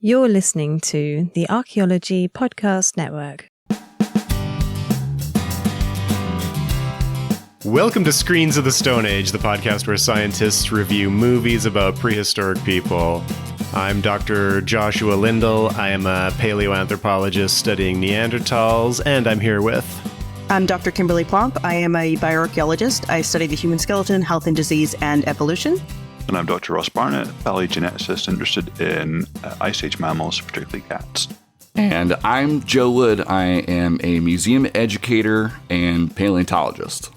You're listening to the Archaeology Podcast Network. Welcome to Screens of the Stone Age, the podcast where scientists review movies about prehistoric people. I'm Dr. Joshua Lindell. I am a paleoanthropologist studying Neanderthals, and I'm here with... I'm Dr. Kimberly Plomp. I am a bioarchaeologist. I study the human skeleton, health and disease, and evolution. And I'm Dr. Ross Barnett, paleogeneticist interested in Ice Age mammals, particularly cats. And I'm Joe Wood. I am a museum educator and paleontologist.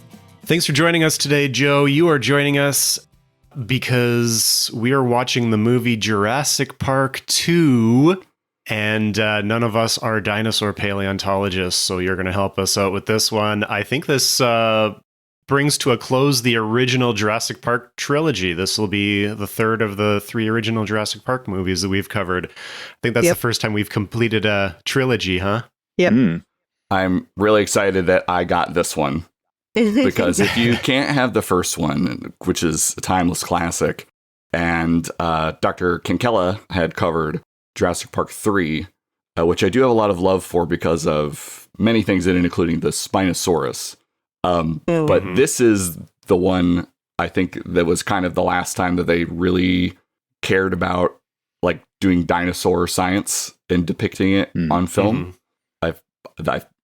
Thanks for joining us today, Joe. You are joining us because we are watching the movie Jurassic Park 2, and none of us are dinosaur paleontologists, so you're going to help us out with this one. I think this brings to a close the original Jurassic Park trilogy. This will be the third of the 3 original Jurassic Park movies that we've covered. I think that's the first time we've completed a trilogy, huh? Yep. I'm really excited that I got this one. Because if you can't have the first one, which is a timeless classic, and Dr. Kinkella had covered Jurassic Park 3, which I do have a lot of love for because of many things in it, including the Spinosaurus. But this is the one, I think, that was kind of the last time that they really cared about like doing dinosaur science and depicting it on film.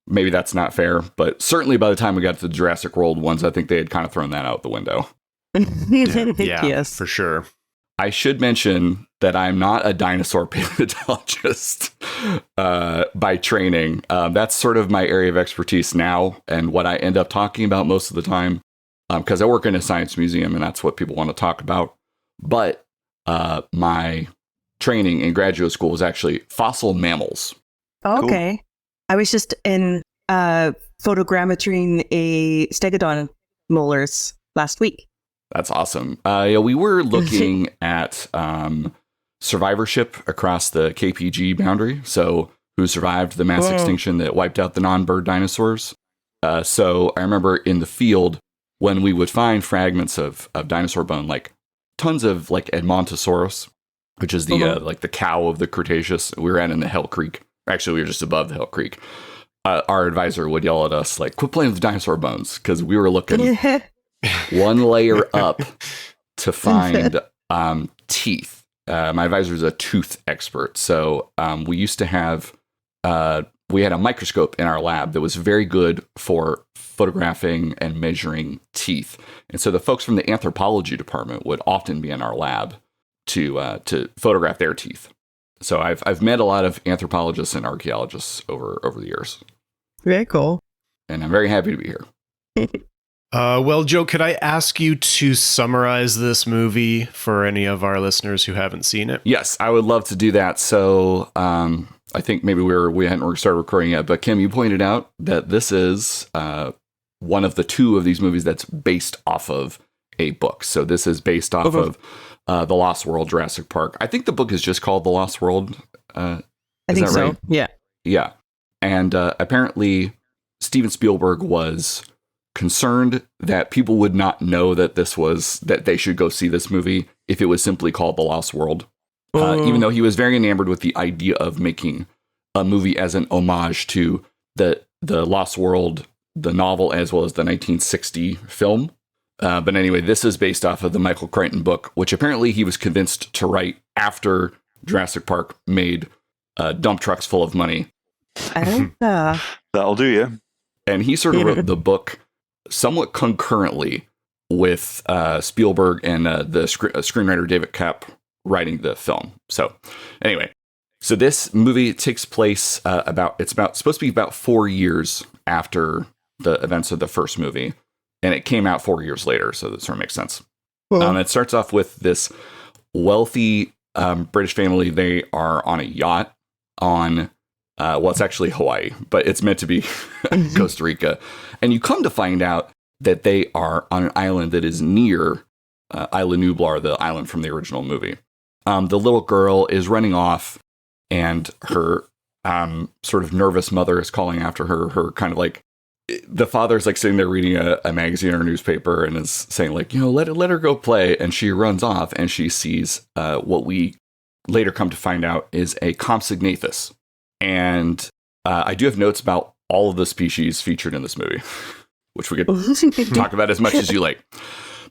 Maybe that's not fair, but certainly by the time we got to the Jurassic World ones, I think they had kind of thrown that out the window. Yeah, yes, for sure. I should mention that I'm not a dinosaur paleontologist by training. That's sort of my area of expertise now and what I end up talking about most of the time because I work in a science museum and that's what people want to talk about. But my training in graduate school was actually fossil mammals. Okay. Cool. I was just in photogrammetering a stegodon molars last week. That's awesome. We were looking at survivorship across the KPG boundary. So who survived the mass extinction that wiped out the non-bird dinosaurs. So I remember in the field when we would find fragments of dinosaur bone, like tons of like Edmontosaurus, which is the like the cow of the Cretaceous. We were in the Hell Creek. Actually, we were just above the Hell Creek. Our advisor would yell at us, like, quit playing with dinosaur bones, because we were looking one layer up to find teeth. My advisor is a tooth expert. So we used to have, we had a microscope in our lab that was very good for photographing and measuring teeth. And so the folks from the anthropology department would often be in our lab to photograph their teeth. So I've met a lot of anthropologists and archaeologists over the years. Very cool. And I'm very happy to be here. Well, Joe, could I ask you to summarize this movie for any of our listeners who haven't seen it? Yes, I would love to do that. So I think maybe we hadn't started recording yet, but Kim, you pointed out that this is one of the 2 of these movies that's based off of a book. So this is based off of The Lost World, Jurassic Park. I think the book is just called The Lost World. I think so. Right? Yeah. Yeah. And apparently Steven Spielberg was concerned that people would not know that that they should go see this movie if it was simply called The Lost World. Even though he was very enamored with the idea of making a movie as an homage to the Lost World, the novel, as well as the 1960 film. But anyway, this is based off of the Michael Crichton book, which apparently he was convinced to write after Jurassic Park made dump trucks full of money. That'll do you. And he sort of wrote the book somewhat concurrently with Spielberg and the screenwriter David Koepp writing the film. So anyway, so this movie takes place it's supposed to be about 4 years after the events of the first movie. And it came out 4 years later, so that sort of makes sense. It starts off with this wealthy British family. They are on a yacht on, it's actually Hawaii, but it's meant to be Costa Rica. And you come to find out that they are on an island that is near Isla Nublar, the island from the original movie. The little girl is running off, and her sort of nervous mother is calling after her. Her kind of like, the father's like sitting there reading a magazine or a newspaper and is saying like, let her go play. And she runs off and she sees what we later come to find out is a Compsognathus. And I do have notes about all of the species featured in this movie, which we could talk about as much as you like.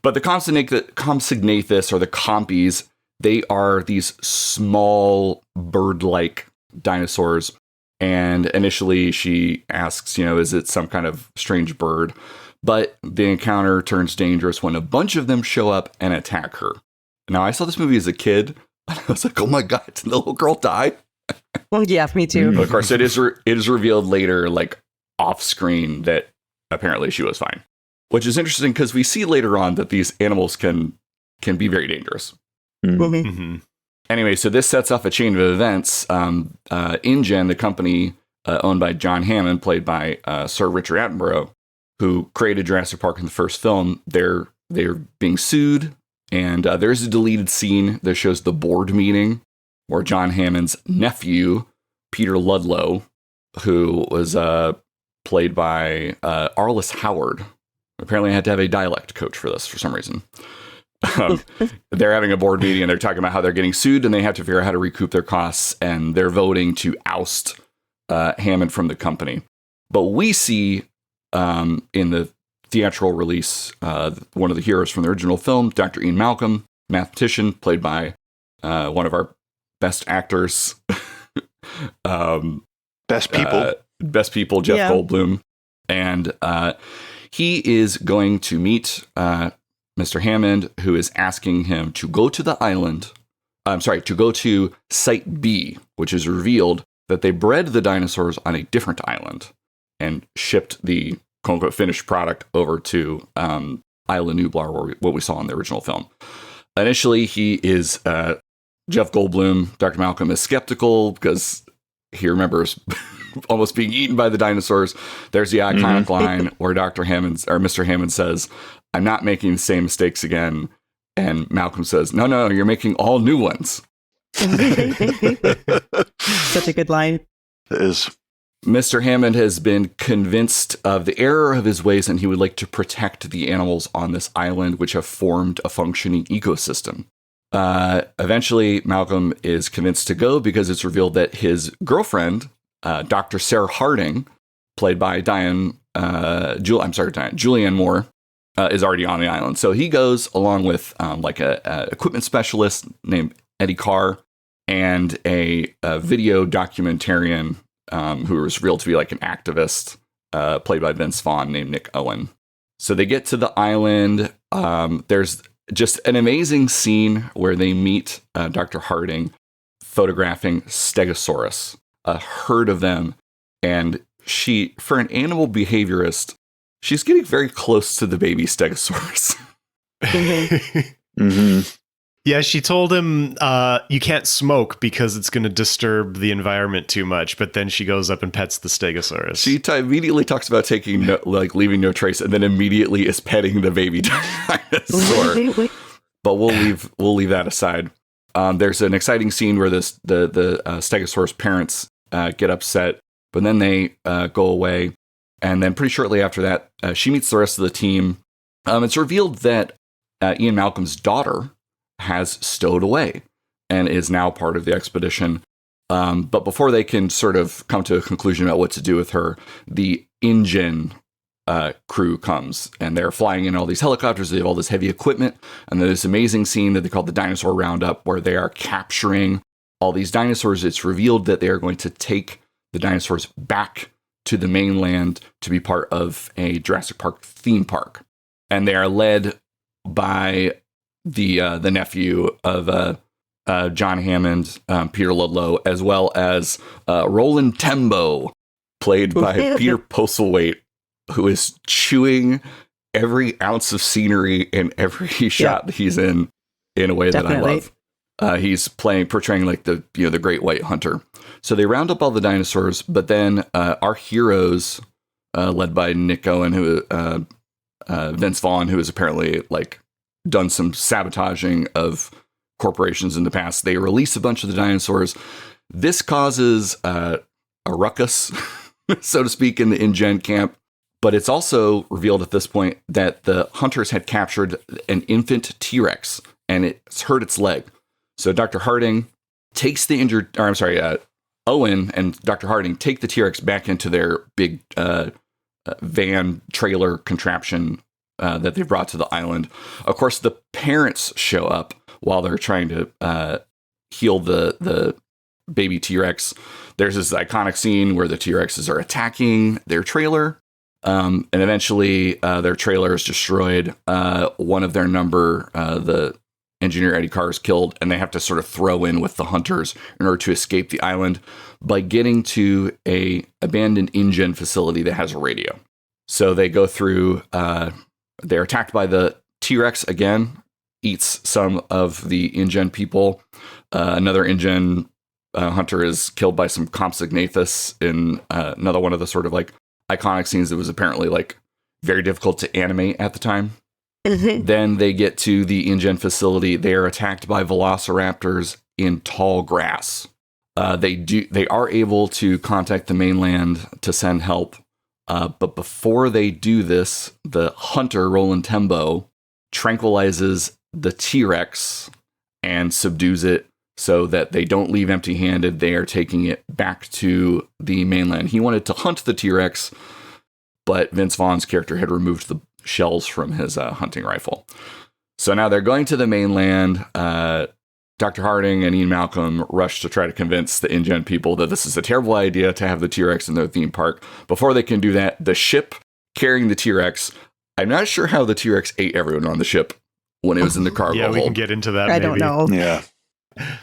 But the Compsognathus, or the Compies, they are these small bird-like dinosaurs. And initially she asks, is it some kind of strange bird? But the encounter turns dangerous when a bunch of them show up and attack her. Now, I saw this movie as a kid, and I was like, oh my God, did the little girl die? Well, yeah, me too. But of course, it is revealed later, like off screen, that apparently she was fine. Which is interesting because we see later on that these animals can be very dangerous. Mm-hmm. Anyway, so this sets off a chain of events. InGen, the company owned by John Hammond, played by Sir Richard Attenborough, who created Jurassic Park in the first film, they're being sued. And there's a deleted scene that shows the board meeting where John Hammond's nephew, Peter Ludlow, who was played by Arliss Howard. Apparently I had to have a dialect coach for this for some reason. They're having a board meeting and they're talking about how they're getting sued and they have to figure out how to recoup their costs, and they're voting to oust Hammond from the company. But we see in the theatrical release one of the heroes from the original film, Dr. Ian Malcolm, mathematician, played by one of our best actors. Best people, Jeff Goldblum. And he is going to meet Mr. Hammond, who is asking him to go to the island. To go to Site B, which is revealed that they bred the dinosaurs on a different island and shipped the quote-unquote finished product over to Isla Nublar, what we saw in the original film. Initially, he is Jeff Goldblum. Dr. Malcolm is skeptical because he remembers almost being eaten by the dinosaurs. There's the iconic line where Mr. Hammond says, "I'm not making the same mistakes again." And Malcolm says, no, you're making all new ones. Such a good line. It is. Mr. Hammond has been convinced of the error of his ways, and he would like to protect the animals on this island, which have formed a functioning ecosystem. Eventually, Malcolm is convinced to go because it's revealed that his girlfriend, Dr. Sarah Harding, played by Julianne Moore, is already on the island. So he goes along with a equipment specialist named Eddie Carr and a video documentarian who was revealed to be like an activist, played by Vince Vaughn, named Nick Owen. So they get to the island. There's just an amazing scene where they meet Dr. Harding photographing Stegosaurus, a herd of them. And she, for an animal behaviorist, she's getting very close to the baby Stegosaurus. Yeah, she told him you can't smoke because it's going to disturb the environment too much. But then she goes up and pets the Stegosaurus. She immediately talks about taking leaving no trace, and then immediately is petting the baby dinosaur. But we'll leave that aside. There's an exciting scene where the Stegosaurus parents get upset, but then they go away. And then pretty shortly after that, she meets the rest of the team. It's revealed that Ian Malcolm's daughter has stowed away and is now part of the expedition. But before they can sort of come to a conclusion about what to do with her, the InGen crew comes, and they're flying in all these helicopters. They have all this heavy equipment. And there's this amazing scene that they call the Dinosaur Roundup, where they are capturing all these dinosaurs. It's revealed that they are going to take the dinosaurs back to the mainland to be part of a Jurassic Park theme park. And they are led by the nephew of John Hammond, Peter Ludlow, as well as Roland Tembo, played by Peter Postlethwaite, who is chewing every ounce of scenery in every shot that he's in a way that I love. He's portraying like the great white hunter. So they round up all the dinosaurs, but then our heroes, led by Nick Owen, who Vince Vaughn, who has apparently like done some sabotaging of corporations in the past, they release a bunch of the dinosaurs. This causes a ruckus, so to speak, in the InGen camp. But it's also revealed at this point that the hunters had captured an infant T-Rex, and it's hurt its leg. So Dr. Harding takes the injured, or I'm sorry, Owen and Dr. Harding take the T-Rex back into their big van trailer contraption that they brought to the island. Of course, the parents show up while they're trying to heal the baby T-Rex. There's this iconic scene where the T-Rexes are attacking their trailer, and eventually their trailer is destroyed. One of their number, the engineer Eddie Carr, is killed, and they have to sort of throw in with the hunters in order to escape the island by getting to a abandoned InGen facility that has a radio. So they go through, they're attacked by the T-Rex again, eats some of the InGen people. Another InGen hunter is killed by some Compsognathus in another one of the sort of like iconic scenes that was apparently like very difficult to animate at the time. Then they get to the InGen facility. They are attacked by velociraptors in tall grass. They are able to contact the mainland to send help. But before they do this, the hunter, Roland Tembo, tranquilizes the T-Rex and subdues it so that they don't leave empty-handed. They are taking it back to the mainland. He wanted to hunt the T-Rex, but Vince Vaughn's character had removed the shells from his hunting rifle. So now they're going to the mainland. Dr. Harding and Ian Malcolm rush to try to convince the InGen people that this is a terrible idea to have the T-Rex in their theme park. Before they can do that, the ship carrying the T-Rex, I'm not sure how the T-Rex ate everyone on the ship when it was in the cargo hold. Yeah, we can get into that. I don't know. Yeah.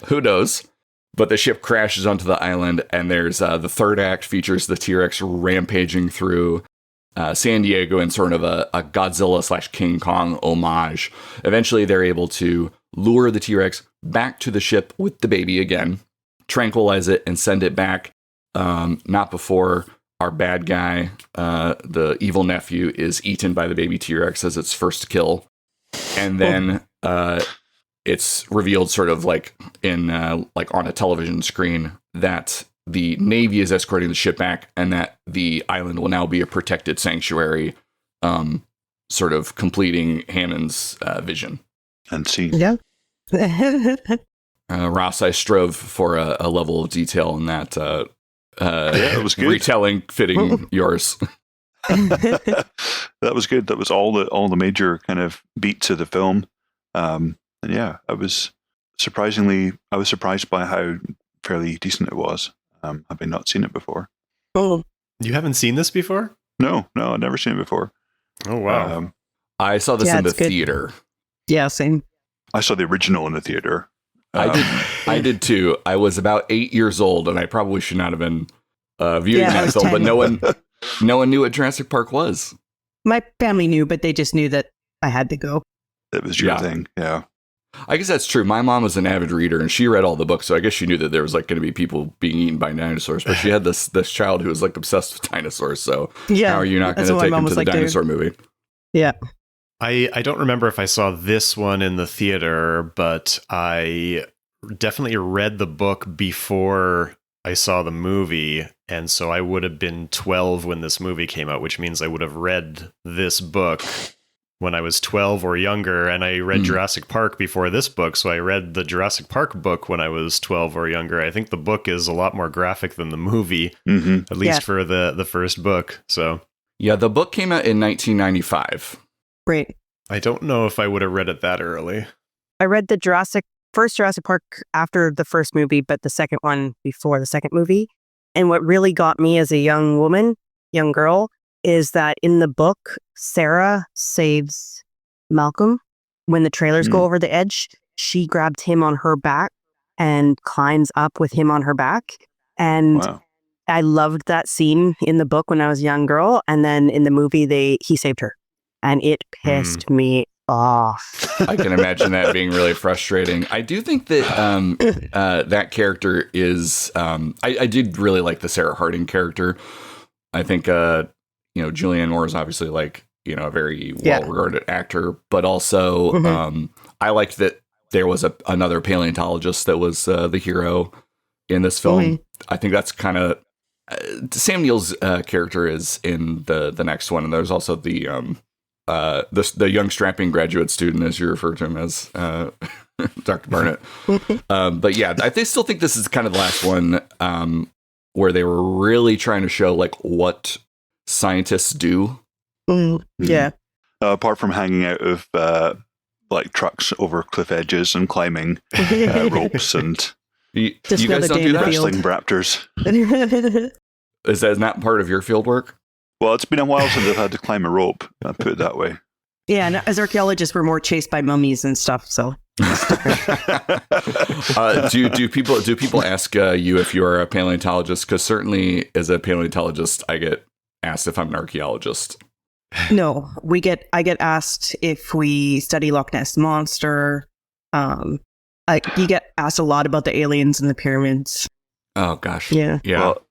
Who knows? But the ship crashes onto the island, and there's the third act features the T-Rex rampaging through San Diego in sort of a Godzilla / King Kong homage. Eventually, they're able to lure the T-Rex back to the ship with the baby again, tranquilize it, and send it back. Not before our bad guy, the evil nephew, is eaten by the baby T-Rex as its first kill. And then it's revealed sort of like in like on a television screen that the Navy is escorting the ship back and that the island will now be a protected sanctuary, sort of completing Hammond's vision. And scene. Yeah. Ross, I strove for a level of detail in that it was good. retelling fitting yours. That was good. That was all the major kind of beats of the film. And yeah, I was surprised by how fairly decent it was. Having not seen it before. Oh, You haven't seen this before? No, I've never seen it before. Oh, wow. I saw this in the it's good. theater. Yeah, same. I saw the original in the theater. I did too. I was about 8 years old, and I probably should not have been viewing Yeah, I that was film. But 10. no one knew what Jurassic Park was. My family knew, but they just knew that I had to go. It was your Yeah. thing, yeah. I guess that's true. My mom was an avid reader, and she read all the books, so I guess she knew that there was like going to be people being eaten by dinosaurs. But she had this child who was like obsessed with dinosaurs. So Yeah. how are you not going that's to what my take mom him to was the like, dude. dinosaur movie? Yeah. I don't remember if I saw this one in the theater, but I definitely read the book before I saw the movie. And so I would have been 12 when this movie came out, which means I would have read this book when I was 12 or younger. And I read Jurassic Park before this book. So I read the Jurassic Park book when I was 12 or younger. I think the book is a lot more graphic than the movie, at least for the first book. So Yeah, the book came out in 1995. Great. I don't know if I would have read it that early. I read the first Jurassic Park after the first movie, but the second one before the second movie. And what really got me as a young girl, is that in the book, Sarah saves Malcolm. When the trailers go over the edge, she grabbed him on her back and climbs up with him on her back. And Wow. I loved that scene in the book when I was a young girl. And then in the movie, he saved her. And it pissed me off. I can imagine that being really frustrating. I do think that that character is. I did really like the Sarah Harding character. I think Julianne Moore is obviously like a very well-regarded actor, but also I liked that there was another paleontologist that was the hero in this film. I think that's kind of Sam Neill's character is in the next one, and there's also the young strapping graduate student, as you refer to him as, Dr. Barnett. But yeah, they still think this is kind of the last one where they were really trying to show like what scientists do. Yeah. Apart from hanging out of like trucks over cliff edges and climbing ropes and You guys don't do that? wrestling raptors. Is that not part of your field work? Well, it's been a while since I've had to climb a rope. I put it that way. Yeah, and as archaeologists, we're more chased by mummies and stuff. So, do people ask you if you are a paleontologist? Because certainly, as a paleontologist, I get asked if I'm an archaeologist. no, I get asked if we study Loch Ness Monster. You get asked a lot about the aliens and the pyramids. Oh gosh, Yeah. Well,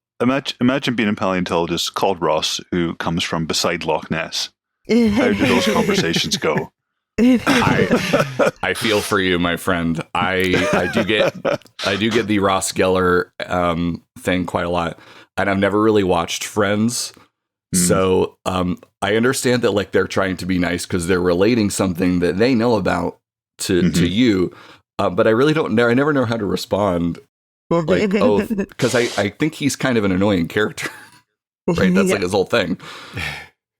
imagine being a paleontologist called Ross who comes from beside Loch Ness. How do those conversations go? I feel for you, my friend. I do get the Ross Geller thing quite a lot, and I've never really watched Friends, so I understand that like they're trying to be nice because they're relating something that they know about to you, but I really don't know. I never know how to respond. Like, because I think he's kind of an annoying character, right? That's like his whole thing.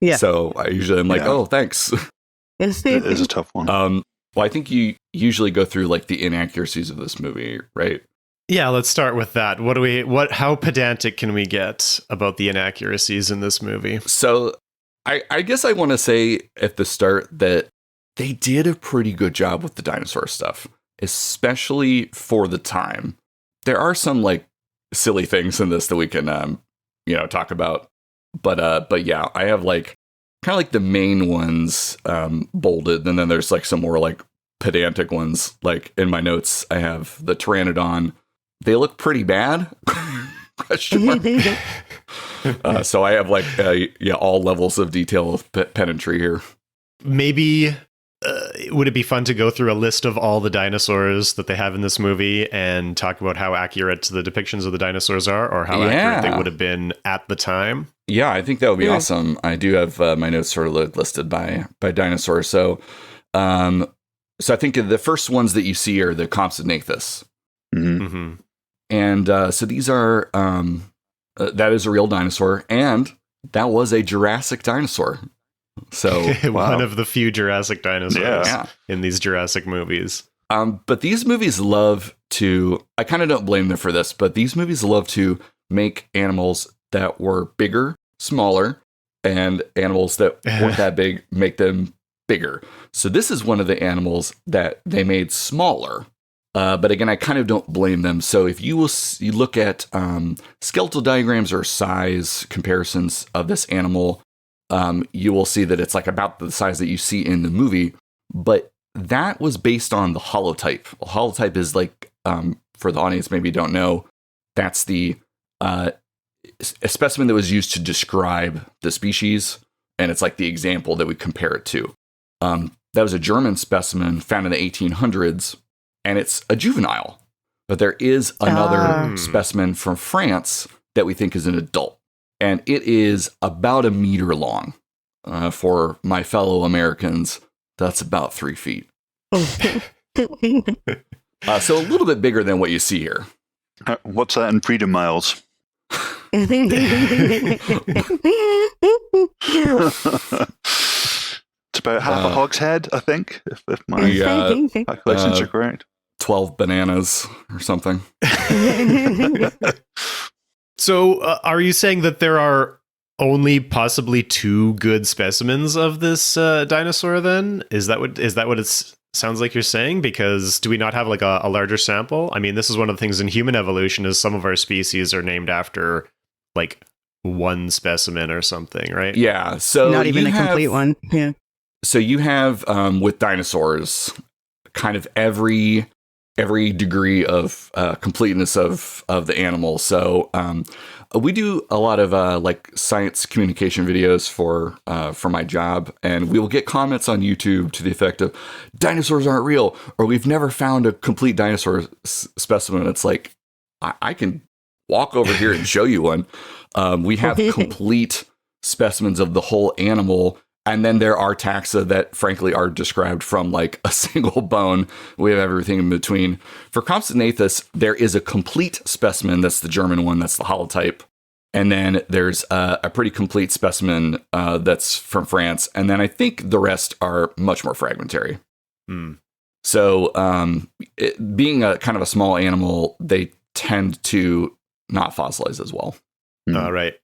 Yeah. So I usually am like, oh, thanks. It is a tough one. Well, I think you usually go through like the inaccuracies of this movie, right? Yeah, let's start with that. How pedantic can we get about the inaccuracies in this movie? So I guess I want to say at the start that they did a pretty good job with the dinosaur stuff, especially for the time. There are some like silly things in this that we can talk about. But yeah, I have like kind of like the main ones bolded, and then there's like some more like pedantic ones. Like in my notes, I have the Pteranodon. They look pretty bad. Question mark. So I have like all levels of detail of pedantry here. Maybe would it be fun to go through a list of all the dinosaurs that they have in this movie and talk about how accurate the depictions of the dinosaurs are, or how accurate they would have been at the time? Yeah, I think that would be awesome. I do have my notes sort of listed by dinosaur. So, I think the first ones that you see are the Compsognathus. And so these are that is a real dinosaur, and that was a Jurassic dinosaur. So one of the few Jurassic dinosaurs in these Jurassic movies. But these movies love to, I kind of don't blame them for this, but these movies love to make animals that were bigger, smaller, and animals that weren't that big, make them bigger. So this is one of the animals that they made smaller. But again, I kind of don't blame them. So if you look at skeletal diagrams or size comparisons of this animal, you will see that it's like about the size that you see in the movie, but that was based on the holotype. Well, holotype is like, for the audience maybe don't know, that's the a specimen that was used to describe the species, and it's like the example that we compare it to. That was a German specimen found in the 1800s, and it's a juvenile. But there is another specimen from France that we think is an adult. And it is about 1 meter long. For my fellow Americans, that's about 3 feet. So a little bit bigger than what you see here. What's that in freedom miles? It's about half a hogshead, I think, if my calculations are correct. 12 bananas or something. So are you saying that there are only possibly 2 good specimens of this dinosaur then? Is that what it sounds like you're saying? Because do we not have like a larger sample? I mean, this is one of the things in human evolution is some of our species are named after like one specimen or something, right? Yeah. So not even a complete one. Yeah. So you have with dinosaurs kind of every degree of completeness of the animal. So we do a lot of like science communication videos for my job, and we will get comments on YouTube to the effect of dinosaurs aren't real, or we've never found a complete dinosaur specimen. It's like I can walk over here and show you one. We have complete specimens of the whole animal And then there are taxa that, frankly, are described from like a single bone. We have everything in between. For Compsognathus, there is a complete specimen. That's the German one. That's the holotype. And then there's a pretty complete specimen that's from France. And then I think the rest are much more fragmentary. So being a kind of a small animal, they tend to not fossilize as well. Right.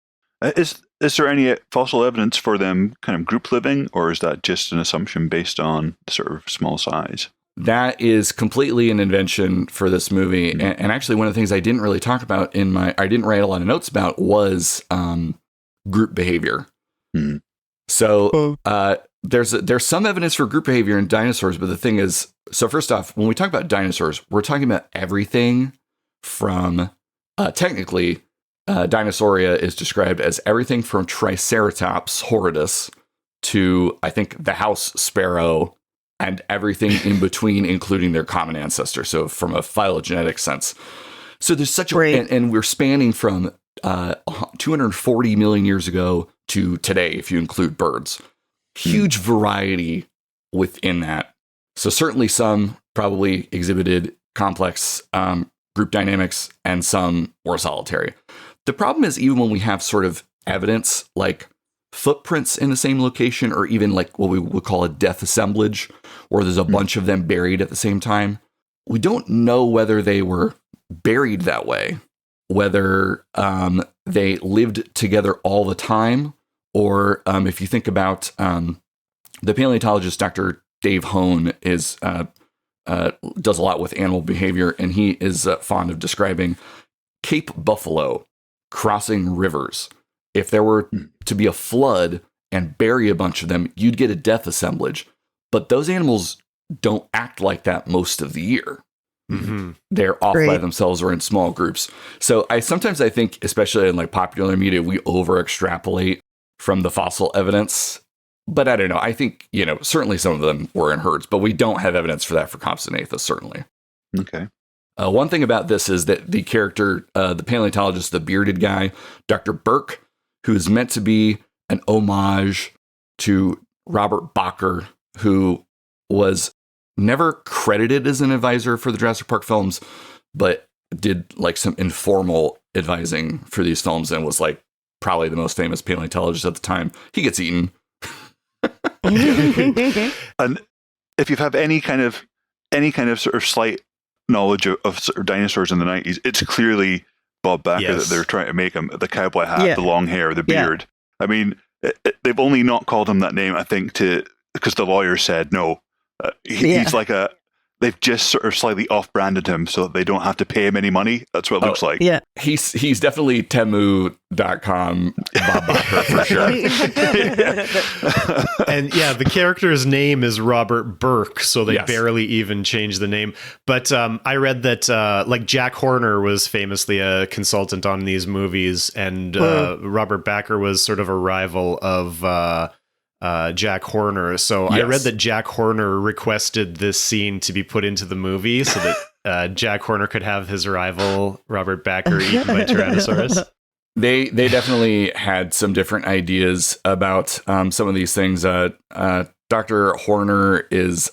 Is there any fossil evidence for them kind of group living, or is that just an assumption based on sort of small size? That is completely an invention for this movie. And actually, one of the things I didn't really talk about I didn't write a lot of notes about was group behavior. So there's some evidence for group behavior in dinosaurs, but the thing is, so first off, when we talk about dinosaurs, we're talking about everything from technically. Dinosauria is described as everything from Triceratops horridus to, I think, the house sparrow and everything in between, including their common ancestor. So from a phylogenetic sense. So there's such and we're spanning from 240 million years ago to today, if you include birds. Huge variety within that. So certainly some probably exhibited complex group dynamics and some were solitary. The problem is, even when we have sort of evidence like footprints in the same location, or even like what we would call a death assemblage, where there's a bunch of them buried at the same time, we don't know whether they were buried that way, whether they lived together all the time, or if you think about the paleontologist, Dr. Dave Hone, does a lot with animal behavior, and he is fond of describing Cape buffalo crossing rivers. If there were to be a flood and bury a bunch of them, you'd get a death assemblage. But those animals don't act like that most of the year. They're off by themselves or in small groups. So sometimes I think, especially in like popular media, we over extrapolate from the fossil evidence. But I don't know. I think, certainly some of them were in herds, but we don't have evidence for that for Compsognathus, certainly. Okay. One thing about this is that the character, the paleontologist, the bearded guy, Dr. Burke, who is meant to be an homage to Robert Bacher, who was never credited as an advisor for the Jurassic Park films, but did like some informal advising for these films and was like probably the most famous paleontologist at the time. He gets eaten. And if you have any kind of sort of slight knowledge of sort of dinosaurs in the 90s, it's clearly Bob Bacher that they're trying to make him. The cowboy hat, the long hair, the beard. I mean, they've only not called him that name, I think, because the lawyer said no. He's like they've just sort of slightly off-branded him so that they don't have to pay him any money. That's what it looks like. Yeah. He's definitely Temu.com Bob Bacher for sure. And the character's name is Robert Burke, so they barely even changed the name. But I read that like Jack Horner was famously a consultant on these movies, and Robert Bacher was sort of a rival of Jack Horner. So I read that Jack Horner requested this scene to be put into the movie so that Jack Horner could have his rival Robert Bacher eaten by Tyrannosaurus. They definitely had some different ideas about some of these things. Dr. Horner is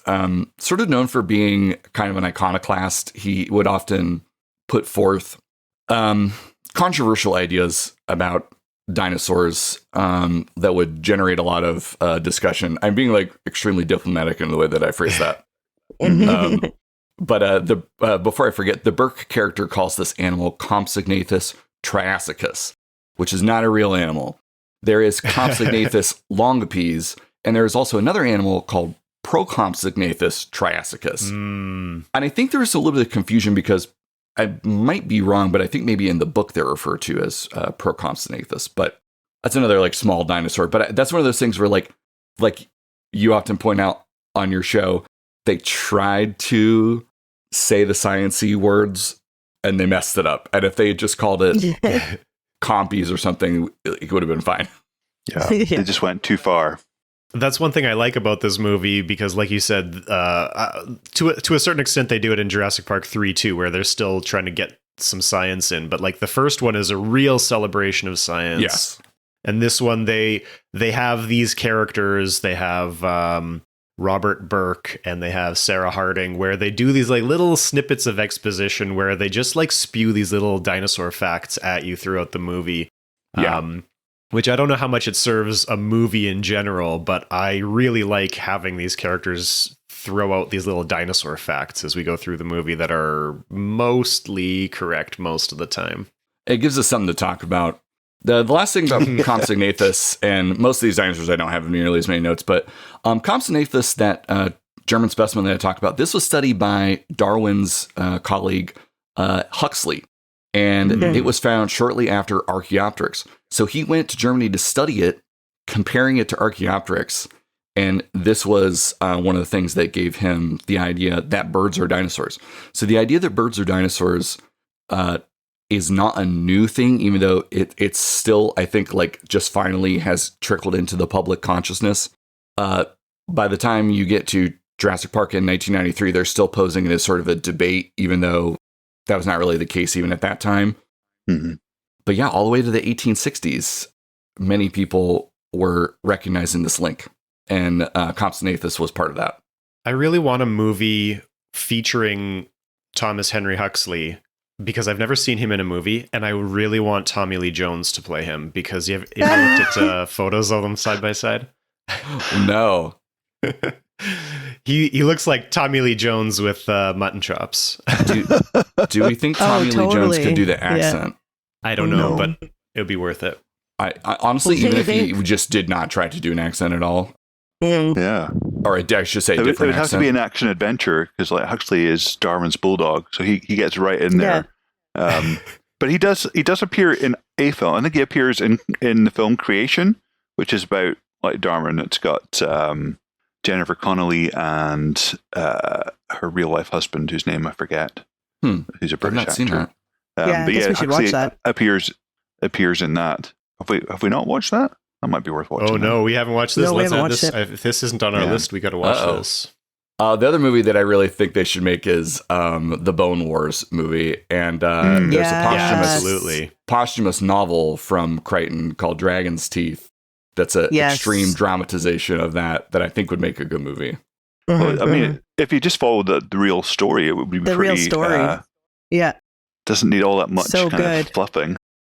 sort of known for being kind of an iconoclast. He would often put forth controversial ideas about dinosaurs that would generate a lot of discussion. I'm being like extremely diplomatic in the way that I phrase that. But before I forget, the Burke character calls this animal Compsognathus triassicus, which is not a real animal. There is Compsognathus longipes, and there is also another animal called Procompsognathus triassicus. And I think there is a little bit of confusion because I might be wrong, but I think maybe in the book they're referred to as Procompsognathus. But that's another like small dinosaur. But that's one of those things where like you often point out on your show, they tried to say the sciencey words and they messed it up. And if they had just called it compies or something, it would have been fine. Yeah, they just went too far. That's one thing I like about this movie because, like you said, to a certain extent, they do it in Jurassic Park 3 too, where they're still trying to get some science in. But like the first one is a real celebration of science. Yes. And this one, they have these characters. They have Robert Burke and they have Sarah Harding, where they do these like little snippets of exposition where they just like spew these little dinosaur facts at you throughout the movie. Yeah. Which I don't know how much it serves a movie in general, but I really like having these characters throw out these little dinosaur facts as we go through the movie that are mostly correct most of the time. It gives us something to talk about. The last thing about Compsognathus, and most of these dinosaurs I don't have nearly as many notes, but Compsognathus, that German specimen that I talked about, this was studied by Darwin's colleague Huxley, and it was found shortly after Archaeopteryx. So he went to Germany to study it, comparing it to Archaeopteryx, and this was one of the things that gave him the idea that birds are dinosaurs. So the idea that birds are dinosaurs is not a new thing, even though it's still, I think, like just finally has trickled into the public consciousness. By the time you get to Jurassic Park in 1993, they're still posing it as sort of a debate, even though that was not really the case even at that time. Mm-hmm. But yeah, all the way to the 1860s, many people were recognizing this link, and Compsognathus was part of that. I really want a movie featuring Thomas Henry Huxley, because I've never seen him in a movie, and I really want Tommy Lee Jones to play him, because if you looked at photos of them side by side. No. He looks like Tommy Lee Jones with mutton chops. Do we think Tommy Lee Jones could do the accent? I don't know, but it would be worth it. I honestly, even if he just did not try to do an accent at all. Yeah. Or I should say it different would have to be an action adventure, because like Huxley is Darwin's bulldog, so he gets right in there. But he does appear in a film. I think he appears in the film Creation, which is about like Darwin. It's got Jennifer Connelly and her real life husband, whose name I forget. Who's a British actor. Seen that. I guess we should watch that. Appears in that. Have we not watched that? That might be worth watching. Oh no, we haven't watched this. No, we haven't watched it. If this isn't on our list, we got to watch this. The other movie that I really think they should make is the Bone Wars movie, and there's a posthumous novel from Crichton called Dragon's Teeth. That's an extreme dramatization of that I think would make a good movie. Well, I mean, if you just follow the real story, it would be the pretty, real story. Doesn't need all that much So kind good. of fluffing.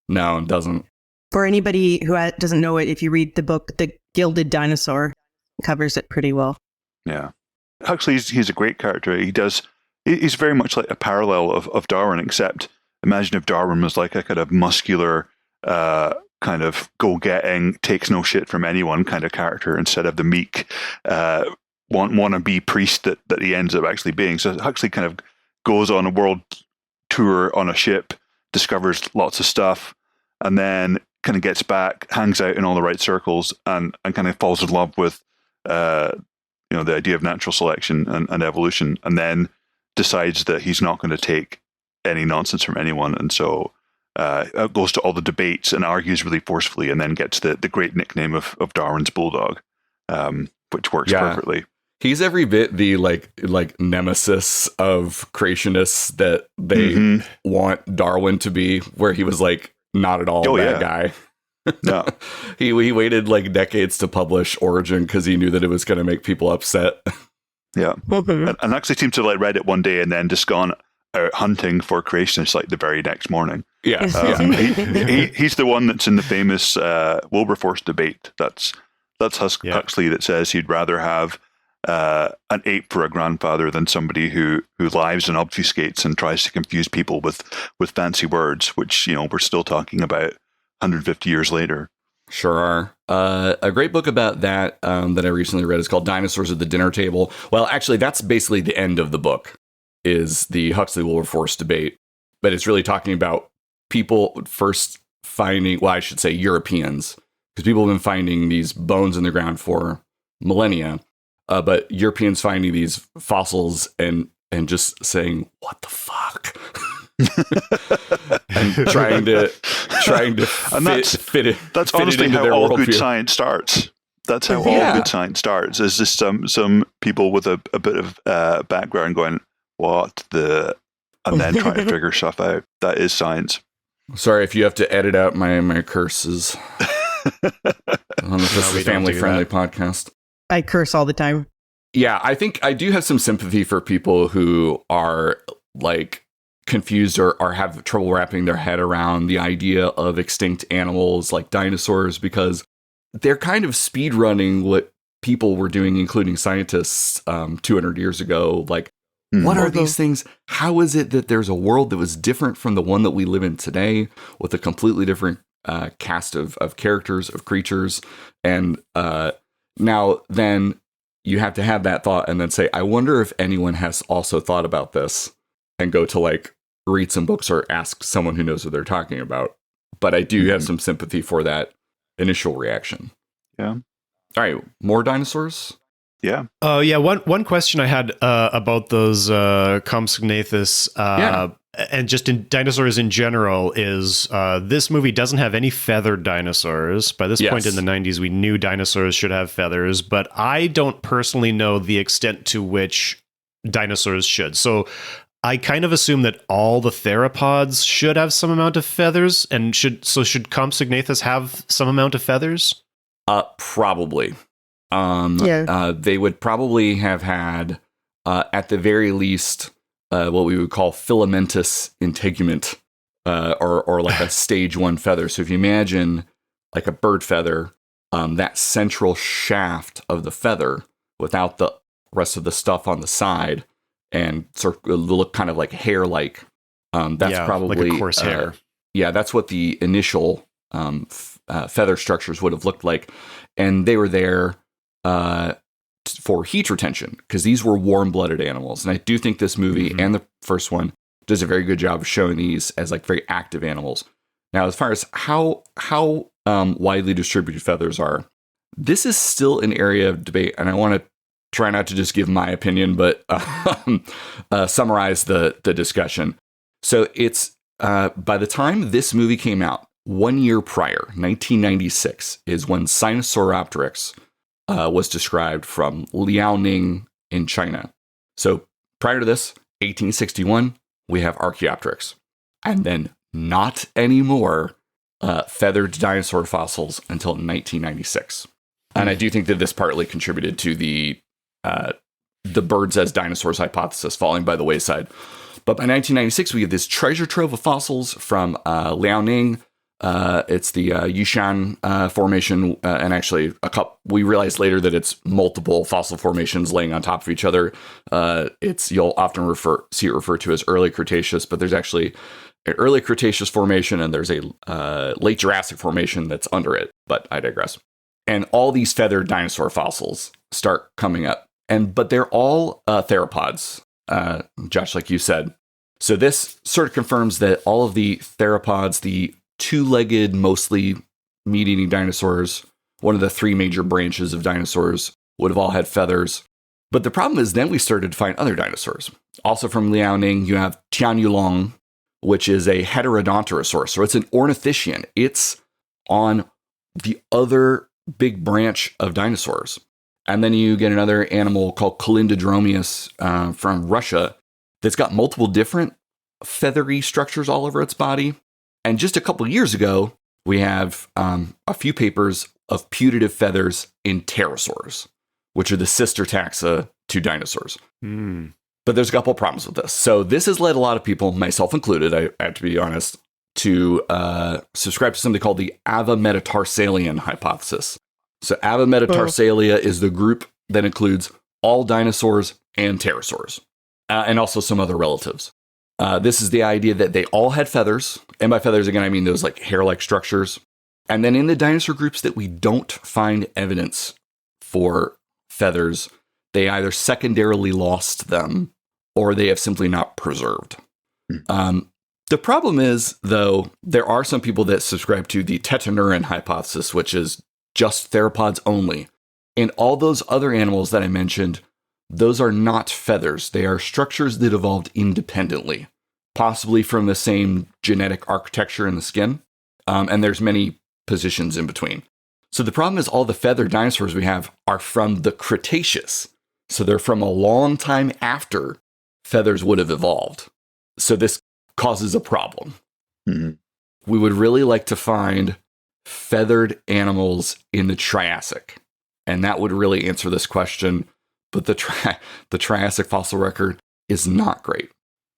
No, it doesn't. For anybody who doesn't know it, if you read the book, The Gilded Dinosaur, it covers it pretty well. Yeah. Huxley's a great character. He's very much like a parallel of Darwin, except imagine if Darwin was like a kind of muscular, kind of go-getting, takes no shit from anyone kind of character, instead of the meek, wannabe priest that he ends up actually being. So Huxley kind of goes on a world tour on a ship, discovers lots of stuff, and then kind of gets back, hangs out in all the right circles, and kind of falls in love with the idea of natural selection and evolution, and then decides that he's not going to take any nonsense from anyone, and so goes to all the debates and argues really forcefully, and then gets the great nickname of Darwin's bulldog, which works perfectly. He's every bit the like nemesis of creationists that they want Darwin to be, where he was like not at all that guy. No. he waited like decades to publish Origin because he knew that it was going to make people upset. Yeah. And actually seemed to like read it one day and then just gone out hunting for creationists like the very next morning. Yeah. He's the one that's in the famous Wilberforce debate. That's Huxley that says he'd rather have an ape for a grandfather than somebody who lies and obfuscates and tries to confuse people with fancy words, which, we're still talking about 150 years later. Sure are. A great book about that that I recently read is called Dinosaurs at the Dinner Table. Well, actually, that's basically the end of the book, is the Huxley-Wilberforce debate. But it's really talking about people first finding, well, I should say Europeans, because people have been finding these bones in the ground for millennia. But Europeans finding these fossils and just saying, what the fuck? and trying to fit it. That's fit honestly it into how their all good worldview. science starts. That's how all good science starts. Is just some people with a bit of background going, what the, and then trying to figure stuff out. That is science. Sorry if you have to edit out my curses. This is a family-friendly podcast. I curse all the time. Yeah, I think I do have some sympathy for people who are like confused or have trouble wrapping their head around the idea of extinct animals like dinosaurs, because they're kind of speed running what people were doing, including scientists 200 years ago. Like, what are these things? How is it that there's a world that was different from the one that we live in today, with a completely different cast of characters, of creatures? And now then you have to have that thought and then say, I wonder if anyone has also thought about this, and go to like read some books or ask someone who knows what they're talking about. But I do have some sympathy for that initial reaction. Yeah. All right, more dinosaurs? Yeah. Oh, yeah. One question I had about those Compsognathus and just in dinosaurs in general is this movie doesn't have any feathered dinosaurs. By this point in the 90s, we knew dinosaurs should have feathers, but I don't personally know the extent to which dinosaurs should. So I kind of assume that all the theropods should have some amount of feathers, and should Compsognathus have some amount of feathers? Probably. They would probably have had, at the very least, what we would call filamentous integument, or like a stage 1 feather. So if you imagine like a bird feather, that central shaft of the feather without the rest of the stuff on the side, and sort of look kind of like hair-like. That's probably like a coarse hair. That's what the initial feather structures would have looked like, and they were there for heat retention, because these were warm-blooded animals. And I do think this movie and the first one does a very good job of showing these as like very active animals. Now, as far as how widely distributed feathers are, this is still an area of debate, and I want to try not to just give my opinion, but summarize the discussion. So it's by the time this movie came out, 1 year prior, 1996, is when Sinosauropteryx was described from Liaoning in China. So prior to this, 1861, we have Archaeopteryx. And then not anymore feathered dinosaur fossils until 1996. And I do think that this partly contributed to the birds as dinosaurs hypothesis falling by the wayside. But by 1996, we have this treasure trove of fossils from Liaoning. It's the Yushan Formation, and actually we realized later that it's multiple fossil formations laying on top of each other. You'll often see it referred to as early Cretaceous, but there's actually an early Cretaceous formation, and there's a late Jurassic formation that's under it. But I digress. And all these feathered dinosaur fossils start coming up, but they're all theropods, Josh, like you said. So this sort of confirms that all of the theropods, the two-legged, mostly meat-eating dinosaurs, one of the three major branches of dinosaurs, would have all had feathers. But the problem is then we started to find other dinosaurs. Also from Liaoning, you have Tianyulong, which is a heterodonterosaur. So it's an ornithischian. It's on the other big branch of dinosaurs. And then you get another animal called Calindodromeus from Russia that's got multiple different feathery structures all over its body. And just a couple of years ago, we have a few papers of putative feathers in pterosaurs, which are the sister taxa to dinosaurs. But there's a couple of problems with this. So this has led a lot of people, myself included, I have to be honest, to subscribe to something called the avametatarsalia hypothesis. So avametatarsalia is the group that includes all dinosaurs and pterosaurs, and also some other relatives. This is the idea that they all had feathers. And by feathers, again, I mean those like hair-like structures. And then in the dinosaur groups that we don't find evidence for feathers, they either secondarily lost them or they have simply not preserved. The problem is, though, there are some people that subscribe to the tetaneurin hypothesis, which is just theropods only. And all those other animals that I mentioned, those are not feathers. They are structures that evolved independently, possibly from the same genetic architecture in the skin. And there's many positions in between. So the problem is all the feathered dinosaurs we have are from the Cretaceous. So they're from a long time after feathers would have evolved. So this causes a problem. We would really like to find feathered animals in the Triassic. And that would really answer this question. But the Triassic fossil record is not great.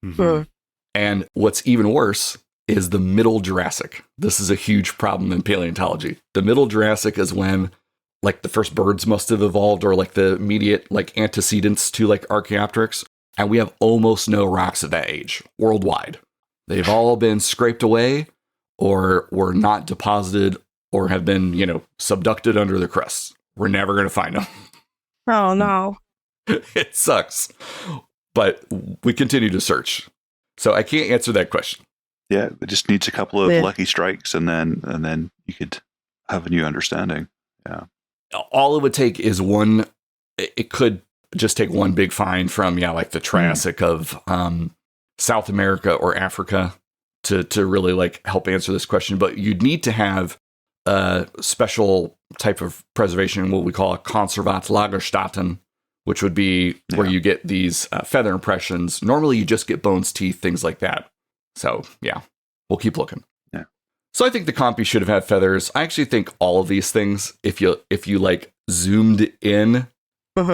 Mhm. And what's even worse is the Middle Jurassic. This is a huge problem in paleontology. The Middle Jurassic is when like the first birds must have evolved, or like the immediate like antecedents to like Archaeopteryx. And we have almost no rocks at that age worldwide. They've all been scraped away, or were not deposited, or have been, subducted under the crust. We're never going to find them. Oh, no. It sucks. But we continue to search. So I can't answer that question. Yeah, it just needs a couple of lucky strikes, and then you could have a new understanding. Yeah. All it would take is one. It could just take one big find from like the Triassic of South America or Africa to really like help answer this question. But you'd need to have a special type of preservation, what we call a Conservatlagerstätten, which would be where you get these feather impressions. Normally, you just get bones, teeth, things like that. So, yeah, we'll keep looking. Yeah. So I think the compy should have had feathers. I actually think all of these things, if you like zoomed in,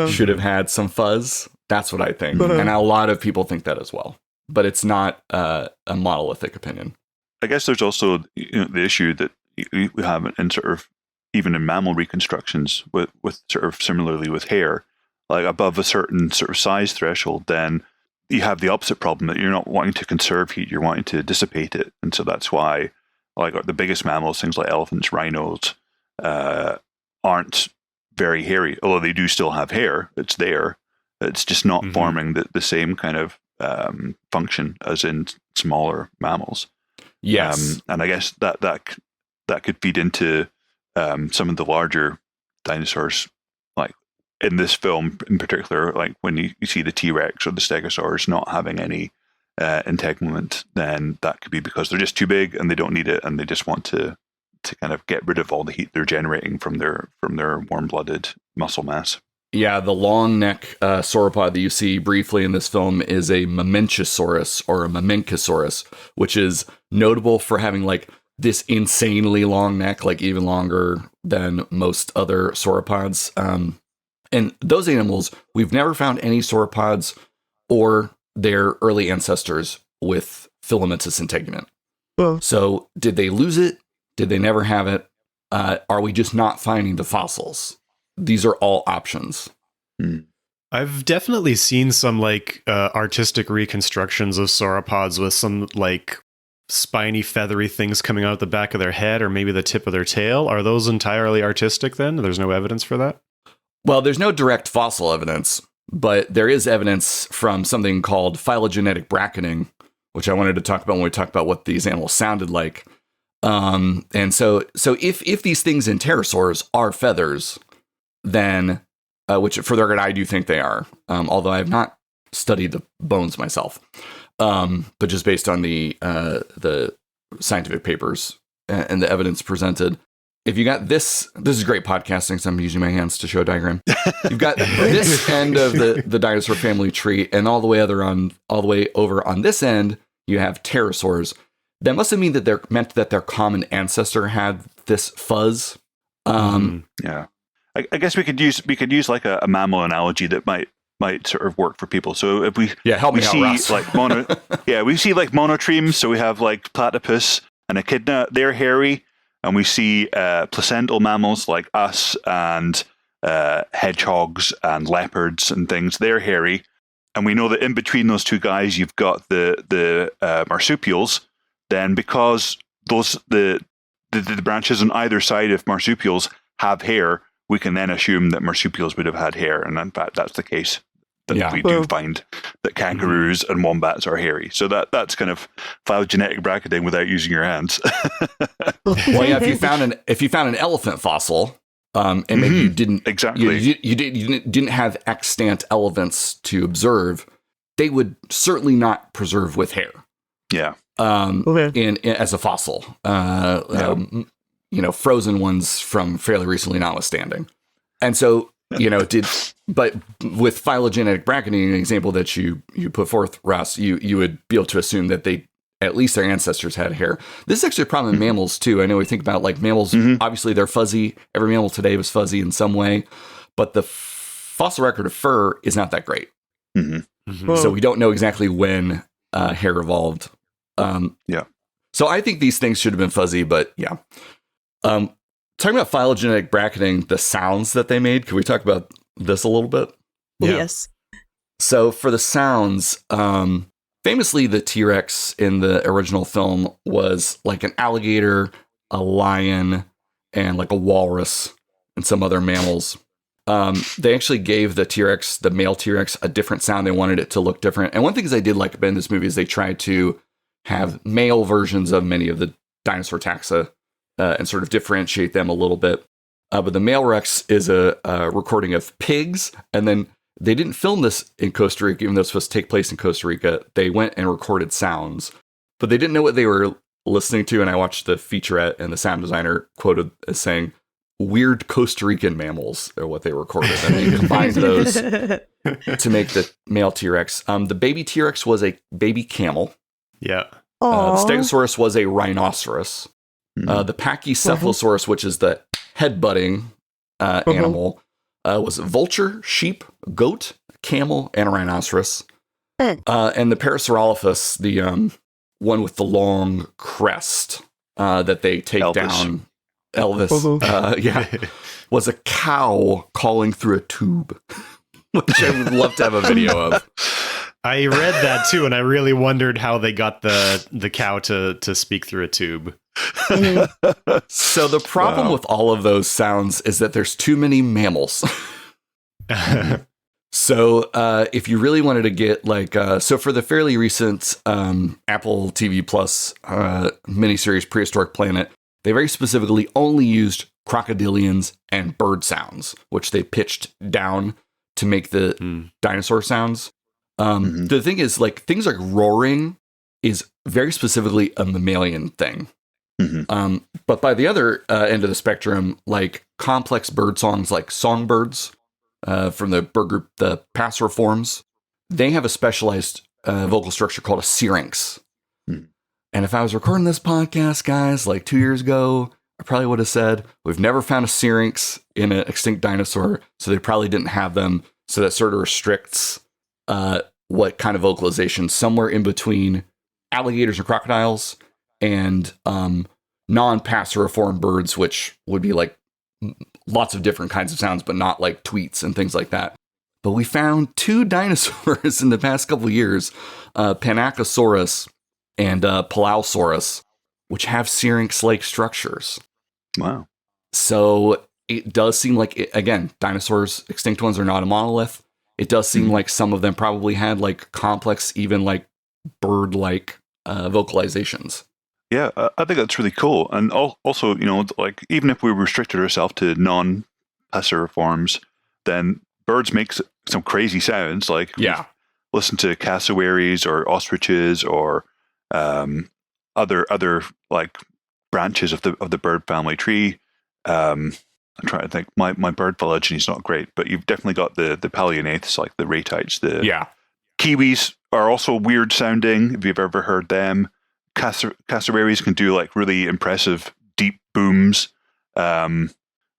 should have had some fuzz. That's what I think. And a lot of people think that as well. But it's not a monolithic opinion. I guess there's also the issue that we have in sort of, even in mammal reconstructions with sort of similarly with hair, like above a certain sort of size threshold, then you have the opposite problem that you're not wanting to conserve heat, you're wanting to dissipate it. And so that's why like the biggest mammals, things like elephants, rhinos, aren't very hairy, although they do still have hair. It's there. It's just not forming the same kind of function as in smaller mammals. Yes. And I guess that could feed into some of the larger dinosaurs, like in this film in particular, like when you see the T-Rex or the Stegosaurs not having any integument, then that could be because they're just too big and they don't need it, and they just want to kind of get rid of all the heat they're generating from their warm-blooded muscle mass. Yeah, the long neck sauropod that you see briefly in this film is a Mamenchisaurus or a Mamenchisaurus, which is notable for having like this insanely long neck, like even longer than most other sauropods. And those animals, we've never found any sauropods or their early ancestors with filamentous integument. So did they lose it? Did they never have it? Are we just not finding the fossils? These are all options. I've definitely seen some like artistic reconstructions of sauropods with some like spiny, feathery things coming out the back of their head or maybe the tip of their tail. Are those entirely artistic then? There's no evidence for that? Well, there's no direct fossil evidence, but there is evidence from something called phylogenetic bracketing, which I wanted to talk about when we talked about what these animals sounded like. And so if these things in pterosaurs are feathers, then, which for the record, I do think they are, although I have not studied the bones myself, but just based on the scientific papers and the evidence presented. If you got this is great podcasting, so I'm using my hands to show a diagram. You've got this end of the dinosaur family tree, and all the way over on this end, you have pterosaurs. That must have meant that their common ancestor had this fuzz. Yeah, I guess we could use like a mammal analogy that might sort of work for people. So if we help me see out, Ross. Like we see like monotremes. So we have like platypus and echidna. They're hairy. And we see placental mammals like us and hedgehogs and leopards and things. They're hairy. And we know that in between those two guys, you've got the marsupials. Then because the branches on either side of marsupials have hair, we can then assume that marsupials would have had hair. And in fact, that's the case. That we do find that kangaroos and wombats are hairy. So that's kind of phylogenetic bracketing without using your hands. Well, yeah, if you found an elephant fossil, and maybe you didn't you didn't have extant elephants to observe, they would certainly not preserve with hair. Yeah. In as a fossil, frozen ones from fairly recently notwithstanding, and so. But with phylogenetic bracketing, an example that you put forth, Ross, you would be able to assume that they at least their ancestors had hair. This is actually a problem in mammals too. I know we think about like mammals, obviously they're fuzzy. Every mammal today was fuzzy in some way, but the fossil record of fur is not that great. So we don't know exactly when hair evolved. So I think these things should have been fuzzy, but yeah. Talking about phylogenetic bracketing, the sounds that they made, can we talk about this a little bit? Yeah. Yes. So for the sounds, famously, the T-Rex in the original film was like an alligator, a lion, and like a walrus and some other mammals. They actually gave the T-Rex, the male T-Rex, a different sound. They wanted it to look different. And one thing I did like about this movie is they tried to have male versions of many of the dinosaur taxa and sort of differentiate them a little bit. But the male Rex is a recording of pigs, and then they didn't film this in Costa Rica, even though it's supposed to take place in Costa Rica. They went and recorded sounds, but they didn't know what they were listening to. And I watched the featurette, and the sound designer quoted as saying, "Weird Costa Rican mammals" are what they recorded. And they combined those to make the male T-Rex. The baby T-Rex was a baby camel. Yeah. The Stegosaurus was a rhinoceros. The Pachycephalosaurus, which is the headbutting animal, was a vulture, sheep, goat, camel, and a rhinoceros. And the Parasaurolophus, the one with the long crest that they take down, Elvis, was a cow calling through a tube, which I would love to have a video of. I read that too, and I really wondered how they got the cow to speak through a tube. So the problem with all of those sounds is that there's too many mammals. So if you really wanted to get like, so for the fairly recent Apple TV Plus miniseries Prehistoric Planet, they very specifically only used crocodilians and bird sounds, which they pitched down to make the dinosaur sounds. The thing is, like, things like roaring is very specifically a mammalian thing. But by the other end of the spectrum, like complex bird songs like songbirds from the bird group, the passeriforms, they have a specialized vocal structure called a syrinx. And if I was recording this podcast, guys, like 2 years ago, I probably would have said, we've never found a syrinx in an extinct dinosaur, so they probably didn't have them. So that sort of restricts what kind of vocalization, somewhere in between alligators and crocodiles and non-passeriform birds, which would be like lots of different kinds of sounds, but not like tweets and things like that. But we found two dinosaurs in the past couple of years, Panachosaurus and Palaeosaurus, which have syrinx-like structures. Wow. So it does seem like, again, dinosaurs, extinct ones, are not a monolith. It does seem like some of them probably had like complex, even like bird-like vocalizations. Yeah, I think that's really cool. And also, you know, like even if we restricted ourselves to non-passeriforms, then birds make some crazy sounds. Like, listen to cassowaries or ostriches or other like branches of the bird family tree. I'm trying to think. My bird phylogeny is not great, but you've definitely got the palaeognaths, like the ratites. Kiwis are also weird sounding, if you've ever heard them. Cassowaries can do like really impressive deep booms. There's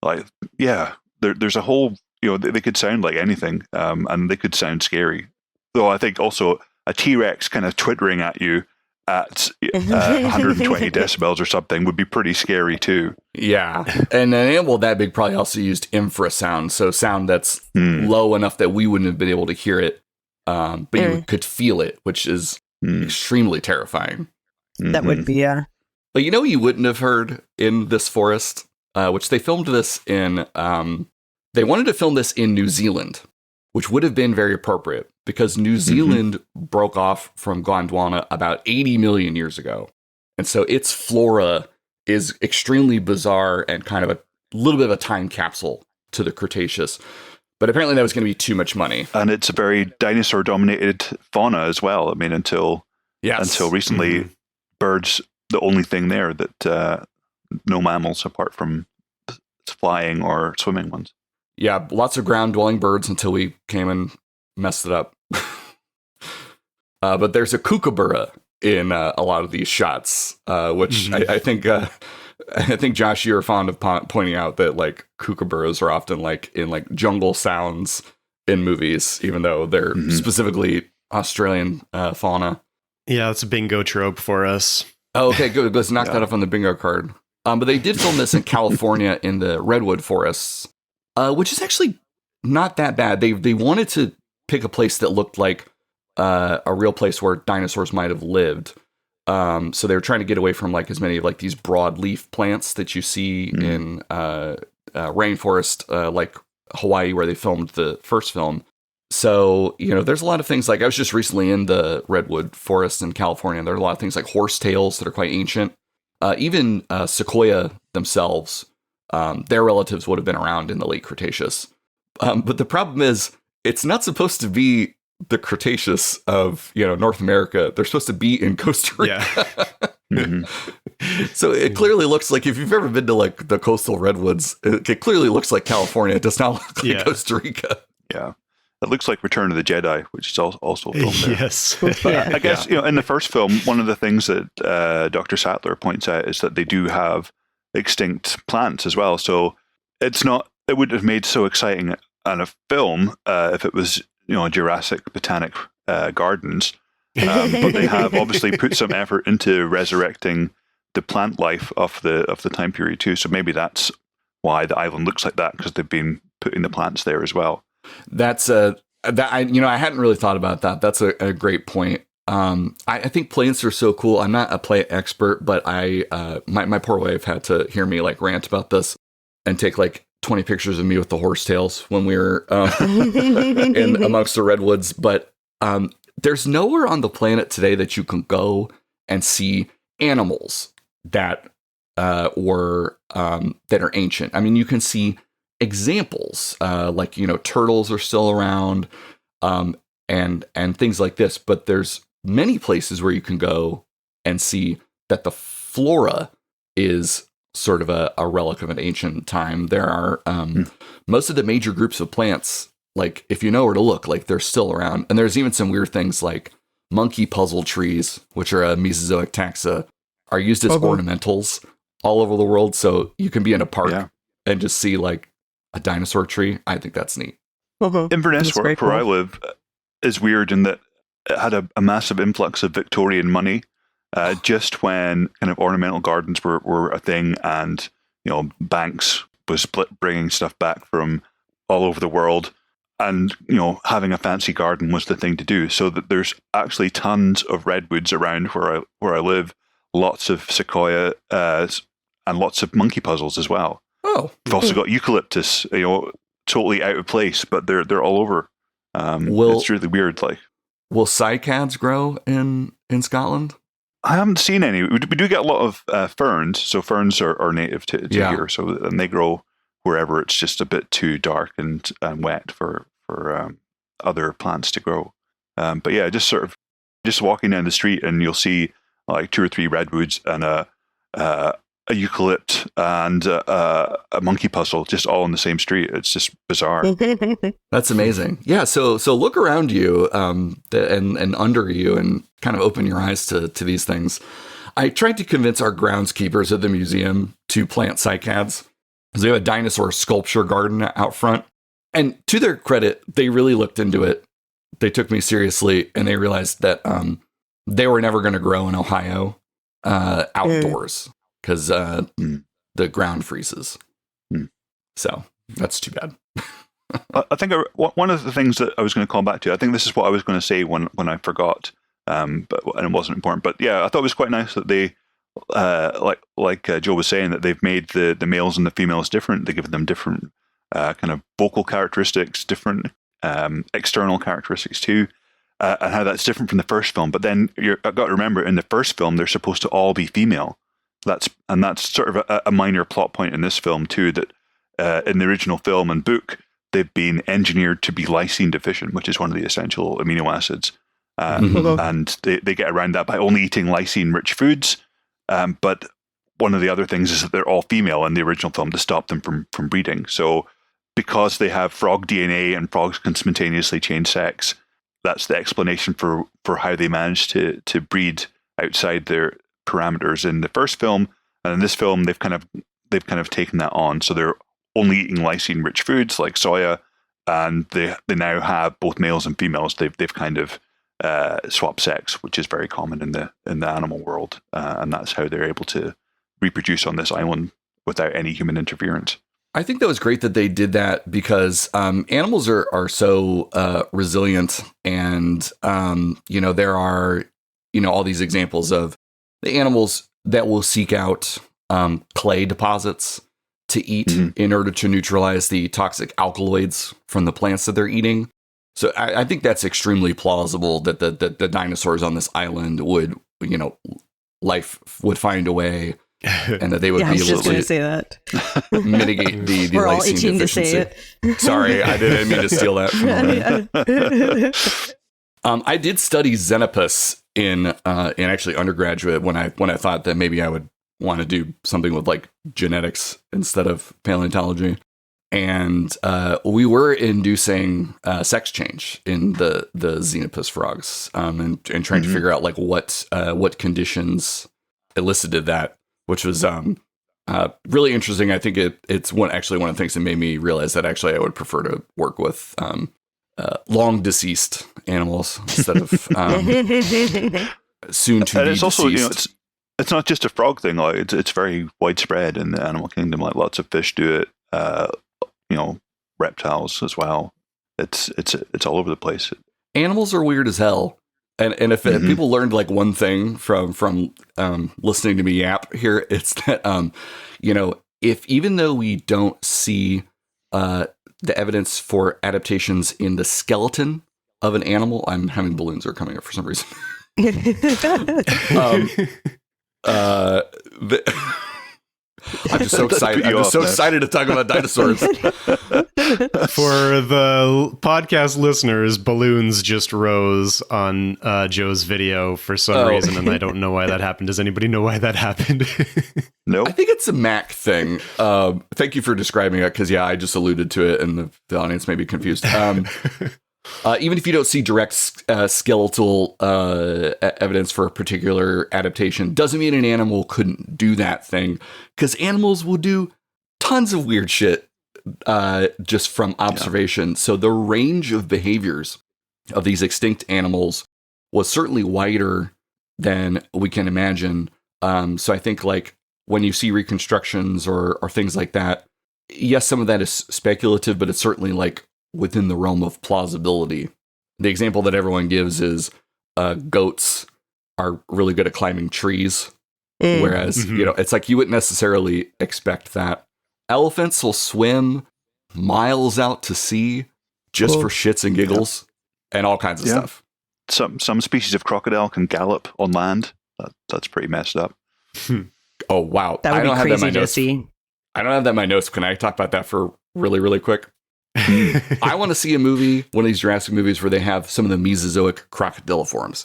a whole, you know, they could sound like anything, and they could sound scary. Though I think also a T-Rex kind of twittering at you at 120 decibels or something would be pretty scary too. Yeah. And an animal that big probably also used infrasound, so sound that's low enough that we wouldn't have been able to hear it, but you could feel it, which is extremely terrifying. That would be, yeah. But you know you wouldn't have heard in this forest, which they filmed this in, they wanted to film this in New Zealand, which would have been very appropriate because New Zealand broke off from Gondwana about 80 million years ago. And so its flora is extremely bizarre and kind of a little bit of a time capsule to the Cretaceous. But apparently that was going to be too much money. And it's a very dinosaur-dominated fauna as well. I mean, until recently, birds, the only thing there that no mammals apart from flying or swimming ones. Yeah, lots of ground-dwelling birds until we came and messed it up. But there's a kookaburra in a lot of these shots, which I think Josh, you're fond of pointing out that like kookaburras are often like in like jungle sounds in movies, even though they're specifically Australian fauna. Yeah, that's a bingo trope for us. Oh, okay, good. Let's knock that off on the bingo card. But they did film this in California in the redwood forests, which is actually not that bad. They wanted to pick a place that looked like a real place where dinosaurs might have lived. So they were trying to get away from like as many of like these broadleaf plants that you see in rainforest, like Hawaii, where they filmed the first film. So, you know, there's a lot of things like I was just recently in the redwood forest in California. And there are a lot of things like horsetails that are quite ancient. Even sequoia themselves, their relatives would have been around in the late Cretaceous. But the problem is it's not supposed to be the Cretaceous of, you know, North America. They're supposed to be in Costa Rica. Yeah. So it clearly looks like, if you've ever been to like the coastal redwoods, it clearly looks like California. It does not look like Costa Rica. Yeah. It looks like Return of the Jedi, which is also filmed there. Yes. I guess, you know, in the first film, one of the things that Dr. Sattler points out is that they do have extinct plants as well. So it wouldn't have made so exciting on a film if it was, you know, Jurassic Botanic Gardens. But they have obviously put some effort into resurrecting the plant life of the time period too. So maybe that's why the island looks like that, because they've been putting the plants there as well. That's I hadn't really thought about that. That's a great point. I think plants are so cool. I'm not a plant expert, but my poor wife had to hear me like rant about this and take like 20 pictures of me with the horsetails when we were in amongst the redwoods. But there's nowhere on the planet today that you can go and see animals that are ancient. I mean, you can see examples like, you know, turtles are still around and things like this, but there's many places where you can go and see that the flora is sort of a relic of an ancient time. There are most of the major groups of plants, like if you know where to look, like they're still around. And there's even some weird things like monkey puzzle trees, which are a Mesozoic taxa, are used as ornamentals all over the world. So you can be in a park and just see like a dinosaur tree. I think that's neat. Inverness, where I live, is weird in that it had a massive influx of Victorian money just when kind of ornamental gardens were a thing, and, you know, banks was bringing stuff back from all over the world, and, you know, having a fancy garden was the thing to do. So that there's actually tons of redwoods around where I live, lots of sequoia and lots of monkey puzzles as well. Oh, we've also got eucalyptus, you know, totally out of place, but they're all over. It's really weird. Like, will cycads grow in Scotland? I haven't seen any. We do get a lot of ferns, so ferns are native to here. So, and they grow wherever it's just a bit too dark and wet for other plants to grow. But yeah, just walking down the street and you'll see like 2 or 3 redwoods and a eucalypt and a monkey puzzle just all in the same street. It's just bizarre. That's amazing. Yeah. So look around you and under you and kind of open your eyes to these things. I tried to convince our groundskeepers at the museum to plant cycads, because they have a dinosaur sculpture garden out front. And to their credit, they really looked into it. They took me seriously, and they realized that they were never going to grow in Ohio outdoors, because the ground freezes. So that's too bad. I think one of the things that I was going to call back to, I think this is what I was going to say when I forgot, and it wasn't important. But yeah, I thought it was quite nice that they, like Joe was saying, that they've made the males and the females different. They give them different kind of vocal characteristics, different external characteristics too, and how that's different from the first film. But then I've got to remember, in the first film, they're supposed to all be female. That's sort of a minor plot point in this film too, that in the original film and book, they've been engineered to be lysine deficient, which is one of the essential amino acids. And they get around that by only eating lysine-rich foods. But one of the other things is that they're all female in the original film to stop them from breeding. So because they have frog DNA and frogs can spontaneously change sex, that's the explanation for how they managed to breed outside their parameters in the first film, and in this film they've kind of taken that on. So they're only eating lysine-rich foods like soya, and they now have both males and females. They've kind of swapped sex, which is very common in the animal world, and that's how they're able to reproduce on this island without any human interference. I think that was great that they did that because animals are so resilient, and there are all these examples of the animals that will seek out clay deposits to eat in order to neutralize the toxic alkaloids from the plants that they're eating. So I think that's extremely plausible that the dinosaurs on this island would, life would find a way, and that they would be able to say that. mitigate the We're all lysine itching deficiency. to say it. Sorry, I didn't mean to steal that from I did study Xenopus in actually undergraduate when I thought that maybe I would want to do something with like genetics instead of paleontology. And we were inducing sex change in the Xenopus frogs, and trying to figure out like what conditions elicited that, which was really interesting. I think it's one of the things that made me realize that actually I would prefer to work with long deceased animals instead of soon to be it's also deceased. It's not just a frog thing. Like it's very widespread in the animal kingdom. Like lots of fish do it. Reptiles as well. It's all over the place. Animals are weird as hell. And if people learned like one thing from listening to me yap here, it's that if even though we don't see the evidence for adaptations in the skeleton of an animal, I'm having balloons are coming up for some reason. I'm just so excited. I'm just so excited to talk about dinosaurs. For the podcast listeners, balloons just rose on Joe's video for some reason, and I don't know why that happened. Does anybody know why that happened? No. I think it's a Mac thing. Thank you for describing it, because I just alluded to it, and the audience may be confused. Even if you don't see direct skeletal evidence for a particular adaptation, doesn't mean an animal couldn't do that thing, because animals will do tons of weird shit just from observation. Yeah. So the range of behaviors of these extinct animals was certainly wider than we can imagine. So I think like when you see reconstructions or things like that, yes, some of that is speculative, but it's certainly like within the realm of plausibility. The example that everyone gives is goats are really good at climbing trees, whereas it's like you wouldn't necessarily expect that. Elephants will swim miles out to sea just for shits and giggles and all kinds of stuff. Some species of crocodile can gallop on land. That's pretty messed up. Oh wow, that would be crazy to see. I don't have that in my notes. Can I talk about that for really, really quick? I want to see a movie, one of these Jurassic movies, where they have some of the Mesozoic crocodiliforms,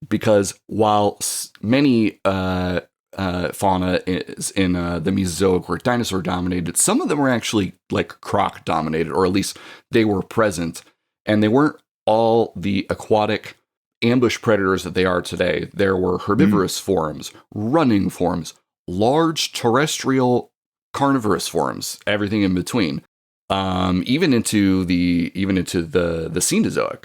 because while many fauna is in the Mesozoic were dinosaur dominated, some of them were actually like croc dominated, or at least they were present, and they weren't all the aquatic ambush predators that they are today. There were herbivorous forms, running forms, large terrestrial carnivorous forms, everything in between. Even into the Cenozoic,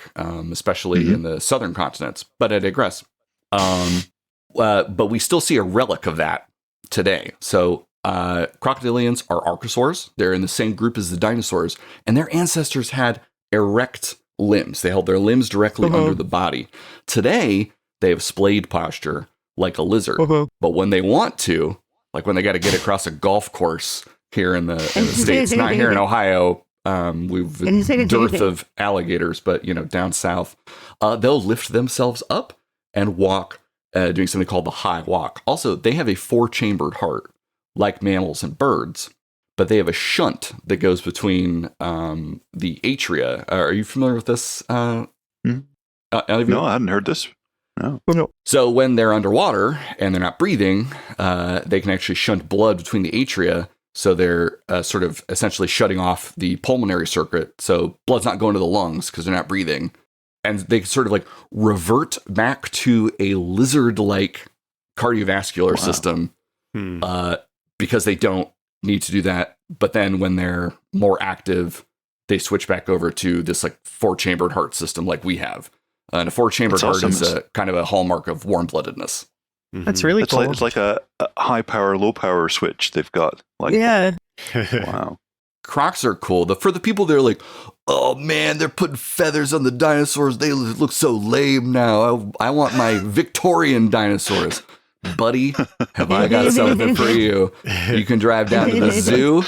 especially in the southern continents. But I digress. But we still see a relic of that today. So crocodilians are archosaurs. They're in the same group as the dinosaurs, and their ancestors had erect limbs. They held their limbs directly under the body. Today, they have splayed posture like a lizard. But when they want to, like when they got to get across a golf course here in the States, not here in Ohio. We've a dearth of alligators, but down south, they'll lift themselves up and walk, doing something called the high walk. Also, they have a 4-chambered heart, like mammals and birds, but they have a shunt that goes between the atria. Are you familiar with this? No, I hadn't heard this. No. So when they're underwater and they're not breathing, they can actually shunt blood between the atria. So they're sort of essentially shutting off the pulmonary circuit. So blood's not going to the lungs because they're not breathing. and they sort of like revert back to a lizard-like cardiovascular system because they don't need to do that. But then when they're more active, they switch back over to this like 4-chambered heart system like we have. And a 4-chambered heart is a kind of a hallmark of warm-bloodedness. That's really cool. It's like a high power, low power switch they've got. Like, wow. Crocs are cool. For the people that are like, oh man, they're putting feathers on the dinosaurs. They look so lame now. I want my Victorian dinosaurs. Buddy, have I got something for you? You can drive down to the zoo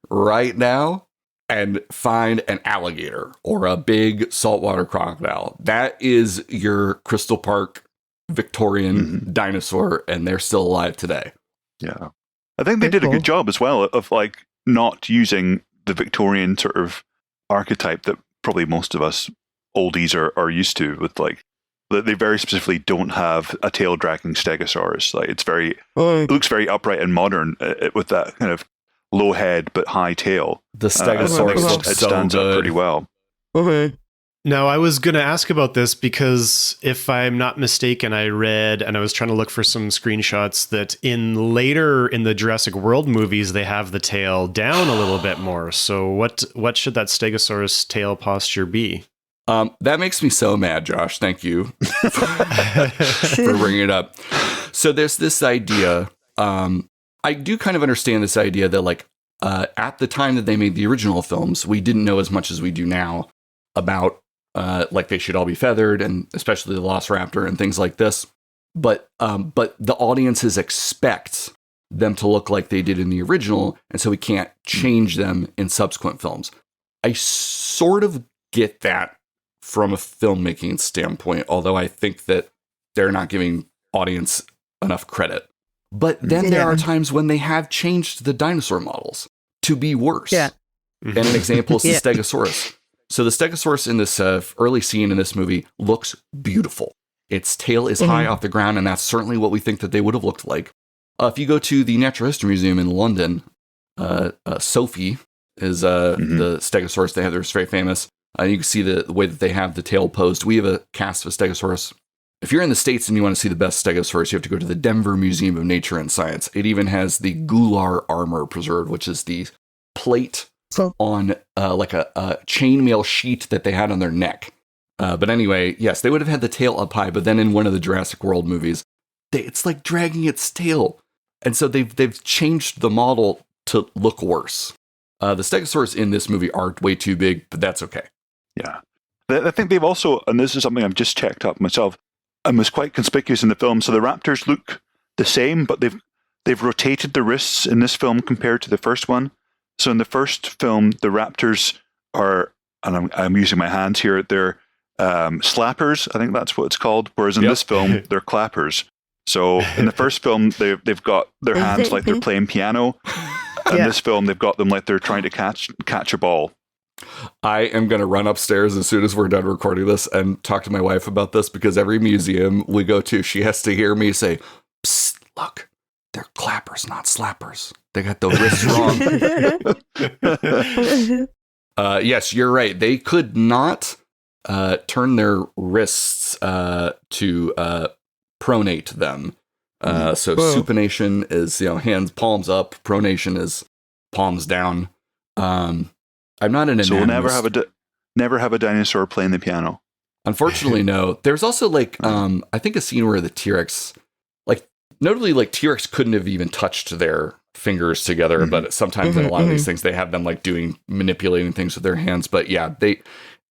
right now and find an alligator or a big saltwater crocodile. That is your Crystal Park Victorian dinosaur, and they're still alive today. Yeah. I think they did a good job as well of like not using the Victorian sort of archetype that probably most of us oldies are used to, with like they very specifically don't have a tail dragging stegosaurus. Like it looks very upright and modern with that kind of low head but high tail. The stegosaurus it stands up pretty well. Now, I was going to ask about this because if I'm not mistaken, I read and I was trying to look for some screenshots that later in the Jurassic World movies, they have the tail down a little bit more. So what should that Stegosaurus tail posture be? That makes me so mad, Josh. Thank you for bringing it up. So there's this idea. I do kind of understand this idea that like at the time that they made the original films, we didn't know as much as we do now about like they should all be feathered, and especially the Velociraptor and things like this. But the audiences expect them to look like they did in the original, and so we can't change them in subsequent films. I sort of get that from a filmmaking standpoint, although I think that they're not giving audience enough credit. But then there are times when they have changed the dinosaur models to be worse. Yeah. And an example is the Stegosaurus. So the Stegosaurus in this early scene in this movie looks beautiful. Its tail is high off the ground, and that's certainly what we think that they would have looked like. If you go to the Natural History Museum in London, Sophie is the Stegosaurus they have. They're very famous. You can see the way that they have the tail posed. We have a cast of a Stegosaurus. If you're in the States and you want to see the best Stegosaurus, you have to go to the Denver Museum of Nature and Science. It even has the gular armor preserved, which is the plate on like a chainmail sheet that they had on their neck. But anyway, yes, they would have had the tail up high, but then in one of the Jurassic World movies, it's like dragging its tail. And so they've changed the model to look worse. The Stegosaurus in this movie are way too big, but that's okay. Yeah. I think they've also, and this is something I've just checked up myself, and was quite conspicuous in the film. So the raptors look the same, but they've rotated the wrists in this film compared to the first one. So in the first film, the raptors are, and I'm using my hands here, they're slappers. I think that's what it's called. Whereas in this film, they're clappers. So in the first film, they've got their hands like they're playing piano. In this film, they've got them like they're trying to catch a ball. I am going to run upstairs as soon as we're done recording this and talk to my wife about this, because every museum we go to, she has to hear me say, "Psst, look, they're clappers, not slappers. They got the wrists wrong." Yes, you're right. They could not turn their wrists to pronate them. So supination is, hands, palms up. Pronation is palms down. I'm not an anatomist. So we'll never have a dinosaur playing the piano. Unfortunately, no. There's also like I think a scene where the T-Rex, notably T-Rex couldn't have even touched their fingers together, but sometimes in a lot of these things they have them manipulating things with their hands. But yeah,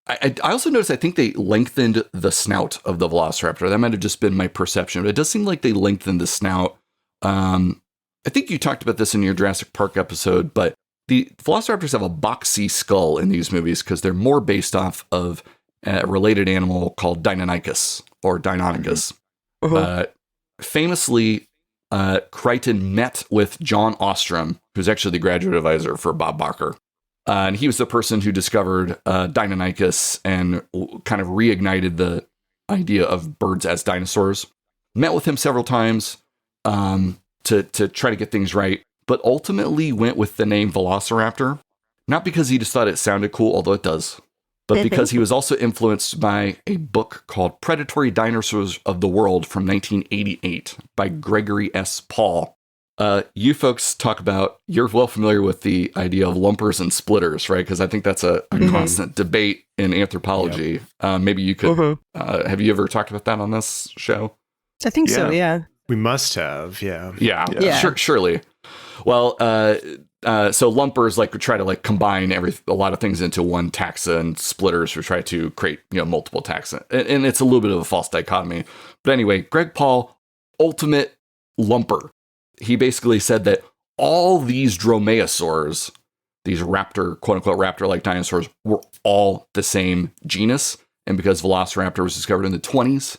I also noticed I think they lengthened the snout of the Velociraptor. That might have just been my perception, but it does seem like they lengthened the snout. I think you talked about this in your Jurassic Park episode, but the Velociraptors have a boxy skull in these movies because they're more based off of a related animal called Deinonychus or Deinonychus. Famously, Crichton met with John Ostrom, who's actually the graduate advisor for Bob Barker. And he was the person who discovered Deinonychus and kind of reignited the idea of birds as dinosaurs. Met with him several times to try to get things right, but ultimately went with the name Velociraptor, not because he just thought it sounded cool, although it does, but because he was also influenced by a book called Predatory Dinosaurs of the World from 1988 by Gregory S. Paul. You folks talk about, you're well familiar with the idea of lumpers and splitters, right? Because I think that's a constant debate in anthropology. Yep. Maybe you could, have you ever talked about that on this show? I think so, yeah. We must have, yeah. Yeah. Surely. Well, so lumpers try to combine a lot of things into one taxa, and splitters who try to create multiple taxa, and it's a little bit of a false dichotomy. But anyway, Greg Paul, ultimate lumper. He basically said that all these dromaeosaurs, these raptor, quote unquote raptor-like dinosaurs, were all the same genus, and because Velociraptor was discovered in the 20s,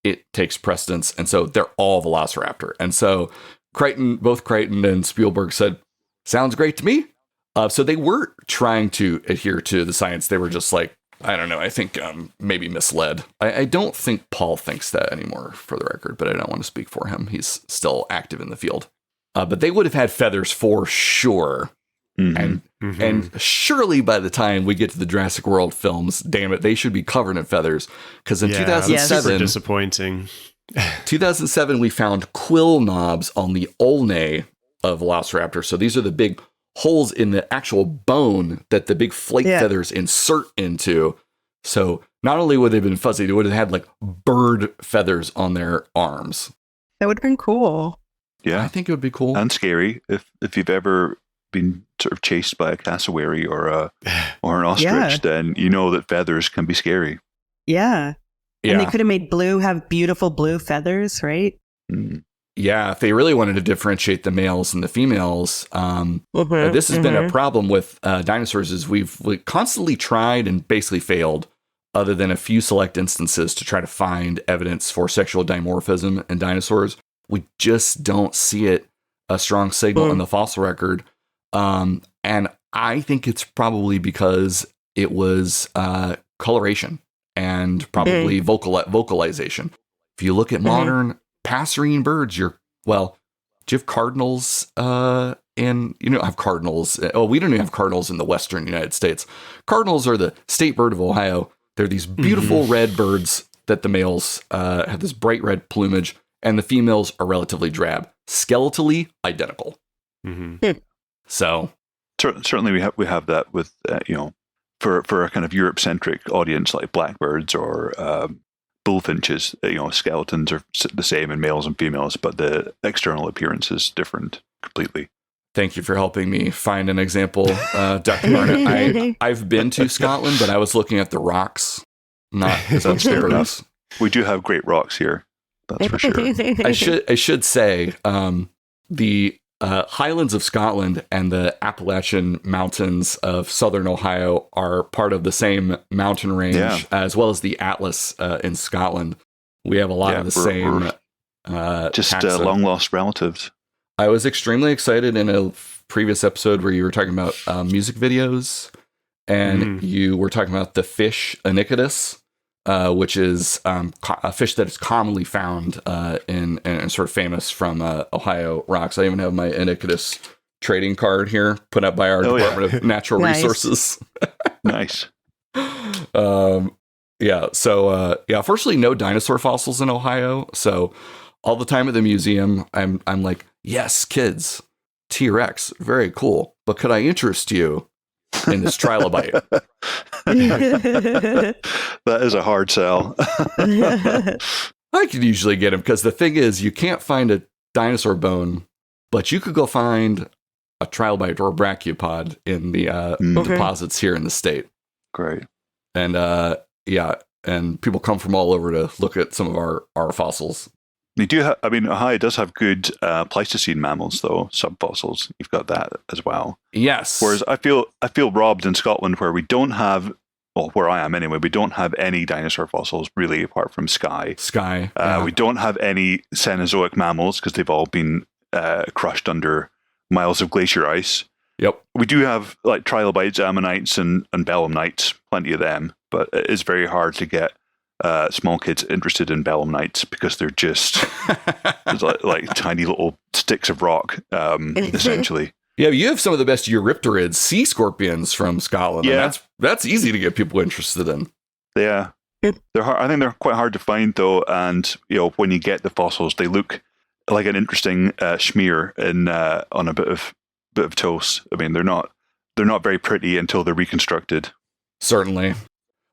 it takes precedence, and so they're all Velociraptor. And so both Crichton and Spielberg said, sounds great to me. So they were trying to adhere to the science. They were just I don't know, I think maybe misled. I don't think Paul thinks that anymore, for the record, but I don't want to speak for him. He's still active in the field. But they would have had feathers for sure. And surely by the time we get to the Jurassic World films, damn it, they should be covered in feathers. Because in 2007, super disappointing. 2007, we found quill knobs on the ulnae of Velociraptor. So these are the big holes in the actual bone that the big flake feathers insert into. So not only would they have been fuzzy, they would have had bird feathers on their arms. That would have been cool. Yeah, I think it would be cool and scary if you've ever been sort of chased by a cassowary or an ostrich. Then you know that feathers can be scary. Yeah. And they could have made blue have beautiful blue feathers, right? Mm. Yeah, if they really wanted to differentiate the males and the females, this has been a problem with dinosaurs. Is we've constantly tried and basically failed, other than a few select instances, to try to find evidence for sexual dimorphism in dinosaurs. We just don't see a strong signal in the fossil record, and I think it's probably because it was coloration and probably vocalization. If you look at modern passerine birds, do you have cardinals and you don't have cardinals. We don't even have cardinals in the western United States. Cardinals are the state bird of Ohio. They're these beautiful red birds that the males have this bright red plumage, and the females are relatively drab, skeletally identical. So certainly we have that with for a kind of Europe centric audience like blackbirds or bullfinches. Skeletons are the same in males and females, but the external appearance is different completely. Thank you for helping me find an example, Dr. Barnett. I've been to Scotland, but I was looking at the rocks, not such birds. We do have great rocks here, that's for sure. I should say the Highlands of Scotland and the Appalachian Mountains of southern Ohio are part of the same mountain range, as well as the Atlas in Scotland. We have a lot of the same. Just long lost relatives. I was extremely excited in a previous episode where you were talking about music videos, and you were talking about the fish Anicetus, which is a fish that is commonly found and sort of famous from Ohio rocks. I even have my Anicetus trading card here, put up by our Department of Natural Resources. Nice. Fortunately, no dinosaur fossils in Ohio. So all the time at the museum, I'm like, yes, kids, T-Rex, very cool. But could I interest you in this trilobite? That is a hard sell. I could usually get him, because the thing is, you can't find a dinosaur bone, but you could go find a trilobite or a brachiopod in the deposits here in the state. Great. And and people come from all over to look at some of our fossils. They do have, Ohio does have good Pleistocene mammals, though, subfossils. You've got that as well. Yes. Whereas I feel robbed in Scotland, where we don't have, where I am anyway, we don't have any dinosaur fossils really, apart from Skye. We don't have any Cenozoic mammals, because they've all been crushed under miles of glacier ice. Yep. We do have trilobites, ammonites, and belemnites, plenty of them, but it is very hard to get small kids interested in belemnites, because they're just like tiny little sticks of rock, essentially. Yeah, you have some of the best Eurypterids, sea scorpions from Scotland. Yeah. And that's easy to get people interested in. Yeah. They're hard, I think they're quite hard to find, though. And, when you get the fossils, they look like an interesting smear on a bit of toast. I mean, they're not very pretty until they're reconstructed. Certainly.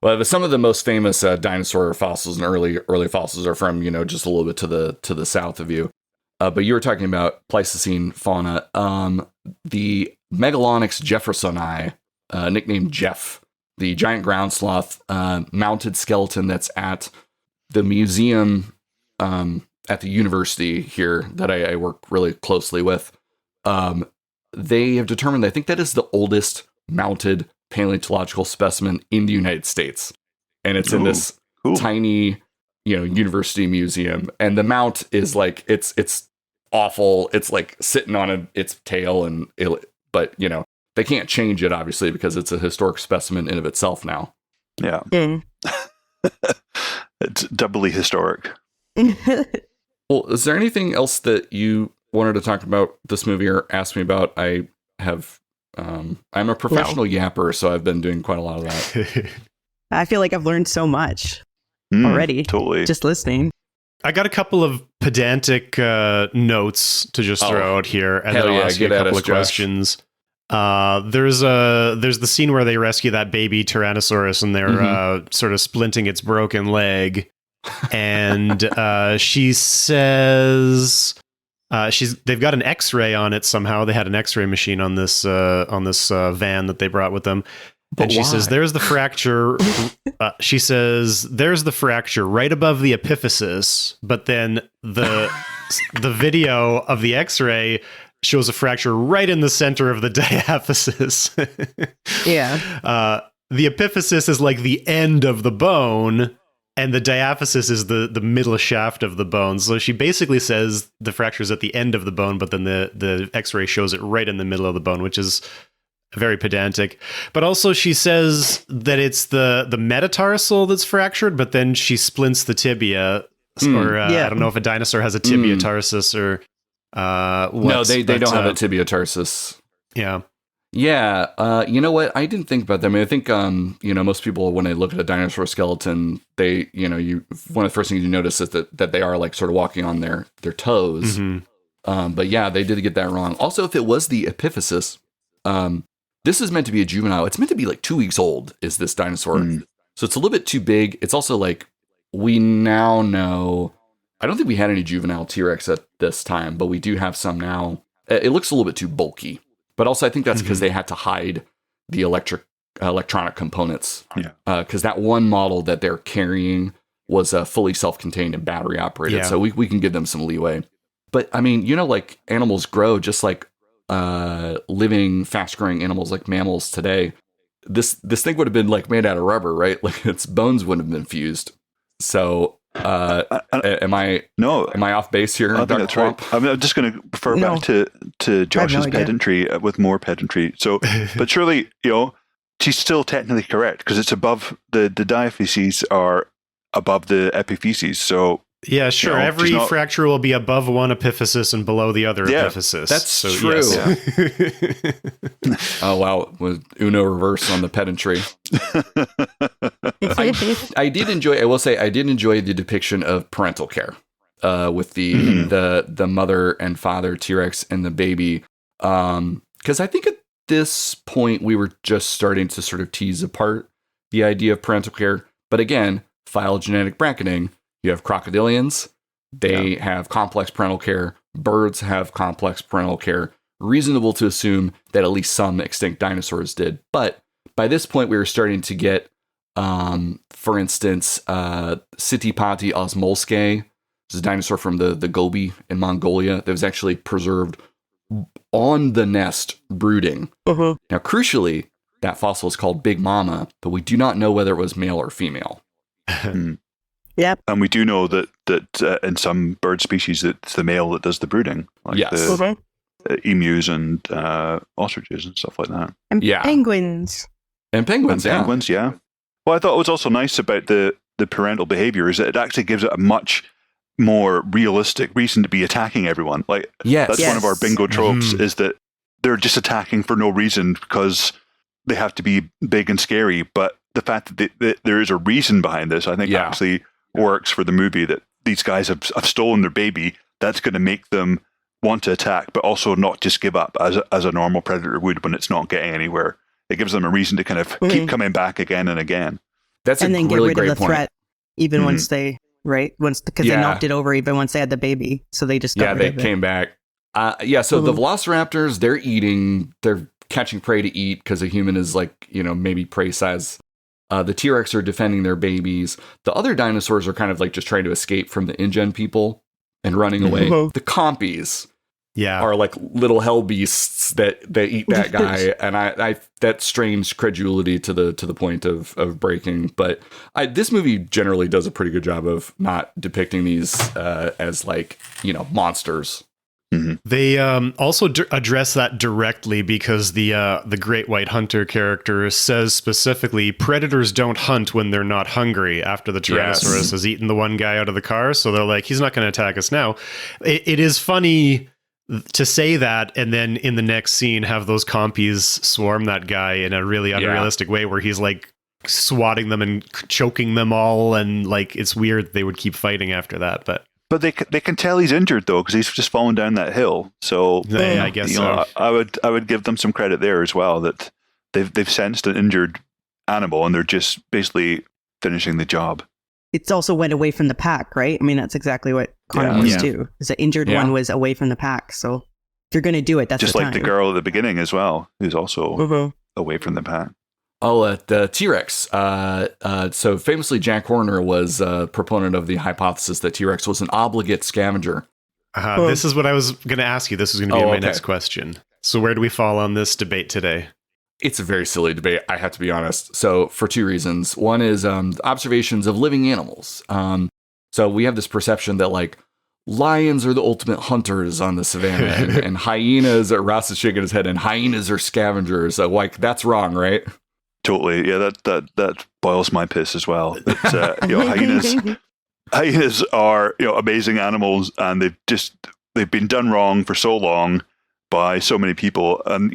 Well, some of the most famous dinosaur fossils and early fossils are from, just a little bit to the south of you. But you were talking about Pleistocene fauna. The Megalonyx jeffersoni, nicknamed Jeff, the giant ground sloth mounted skeleton that's at the museum at the university here that I work really closely with. They have determined, I think that is the oldest mounted paleontological specimen in the United States. And it's in this tiny, university museum. And the mount is like, it's awful. It's like sitting on its tail but they can't change it obviously because it's a historic specimen in of itself now. Yeah. It's doubly historic. Well, is there anything else that you wanted to talk about this movie or ask me about? I have, I'm a professional yapper, so I've been doing quite a lot of that. I feel like I've learned so much already. Totally. Just listening. I got a couple of pedantic notes to just throw out here, and then I'll ask you a couple of questions. There's the scene where they rescue that baby Tyrannosaurus, and they're sort of splinting its broken leg, and she says they've got an X-ray on it somehow. They had an X-ray machine on this van that they brought with them. And she says, "There's the fracture." She says, "There's the fracture right above the epiphysis." But then the video of the X-ray shows a fracture right in the center of the diaphysis. Yeah. The epiphysis is like the end of the bone, and the diaphysis is the middle shaft of the bone. So she basically says the fracture is at the end of the bone, but then the X-ray shows it right in the middle of the bone, which is very pedantic. But also she says that it's the metatarsal that's fractured, but then she splints the tibia. Or I don't know if a dinosaur has a tibia tarsus or no, they don't have a tibia tarsus. Yeah. Yeah. You know what? I didn't think about that. I mean, I think, most people, when they look at a dinosaur skeleton, they, one of the first things you notice is that they are like sort of walking on their toes. But yeah, they did get that wrong. Also, if it was the epiphysis, this is meant to be a juvenile. It's meant to be like 2 weeks old, is this dinosaur. So it's a little bit too big. It's also like, we now know, I don't think we had any juvenile T-Rex at this time, but we do have some now. It looks a little bit too bulky. But also I think that's because they had to hide the electronic components. Yeah. Because that one model that they're carrying was fully self-contained and battery operated. Yeah. So we can give them some leeway. But I mean, like animals grow just like living, fast-growing animals like mammals today. This thing would have been like made out of rubber, right? Like its bones wouldn't have been fused. So am I off base here? I think that's right. I'm just going to refer back to Josh's pedantry with more pedantry. So, but surely, she's still technically correct because it's above the diaphyses are above the epiphyses. So yeah, sure. Every fracture will be above one epiphysis and below the other epiphysis. That's true. Yes. Yeah. Oh wow, with Uno reverse on the pedantry. I did enjoy. I will say, I did enjoy the depiction of parental care with the mother and father T-Rex and the baby, because I think at this point we were just starting to sort of tease apart the idea of parental care. But again, phylogenetic bracketing. You have crocodilians, they have complex parental care. Birds have complex parental care. Reasonable to assume that at least some extinct dinosaurs did. But by this point, we were starting to get, for instance, Citipati osmolske, which is a dinosaur from the Gobi in Mongolia that was actually preserved on the nest breeding. Now, crucially, that fossil is called Big Mama, but we do not know whether it was male or female. Yep. And we do know that in some bird species, it's the male that does the brooding. Like the emus and ostriches and stuff like that. And penguins. And penguins, yeah. Well, I thought it was also nice about the parental behavior is that it actually gives it a much more realistic reason to be attacking everyone. Like that's one of our bingo tropes is that they're just attacking for no reason because they have to be big and scary. But the fact that there is a reason behind this, I think actually works for the movie, that these guys have stolen their baby. That's going to make them want to attack, but also not just give up as a normal predator would when it's not getting anywhere. It gives them a reason to kind of keep coming back again and again. That's and a then really get rid great of the point. threat, even once they because they knocked it over even once they had the baby, so they just got rid of it. Came back. So the velociraptors, they're catching prey to eat because a human is like, maybe prey size. The T-Rex are defending their babies. The other dinosaurs are kind of like just trying to escape from the InGen people and running away. The compies are like little hell beasts that eat that guy, and I that strains credulity to the point of breaking. But this movie generally does a pretty good job of not depicting these as like monsters. Mm-hmm. They also address that directly because the Great White Hunter character says specifically, predators don't hunt when they're not hungry after the Tyrannosaurus has eaten the one guy out of the car. So they're like, he's not going to attack us now. It is funny to say that, and then in the next scene have those compies swarm that guy in a really unrealistic way where he's like swatting them and choking them all, and like it's weird they would keep fighting after that. But they can tell he's injured though, because he's just fallen down that hill. So I guess so. I would give them some credit there as well, that they've sensed an injured animal and they're just basically finishing the job. It's also went away from the pack, right? I mean, that's exactly what carnivores do. Is the injured one was away from the pack. So if you're going to do it, that's just the like time. the girl at the beginning as well, who's also away from the pack. Oh, the T-Rex. So famously, Jack Horner was a proponent of the hypothesis that T-Rex was an obligate scavenger. This is what I was going to ask you. This is going to be my next question. So where do we fall on this debate today? It's a very silly debate, I have to be honest. So for two reasons. One is observations of living animals. So we have this perception that like lions are the ultimate hunters on the savannah, and hyenas, Ross is shaking his head, and hyenas are scavengers. So like that's wrong, right? Totally, yeah. That boils my piss as well. Hyenas are amazing animals, and they've been done wrong for so long by so many people, and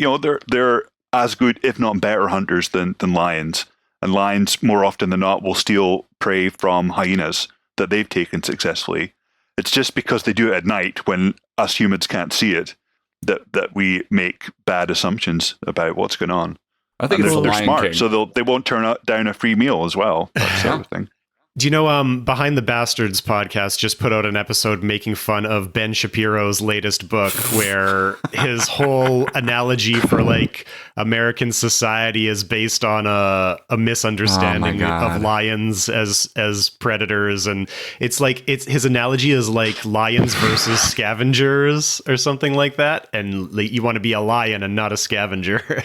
they're as good, if not better, hunters than lions. And lions, more often than not, will steal prey from hyenas that they've taken successfully. It's just because they do it at night when us humans can't see it that we make bad assumptions about what's going on. I think they're smart, so they won't turn down a free meal as well. That sort of thing. Do you know, Behind the Bastards podcast just put out an episode making fun of Ben Shapiro's latest book, where his whole analogy for like American society is based on a misunderstanding of lions as predators, and it's like his analogy is like lions versus scavengers or something like that, and like, you want to be a lion and not a scavenger.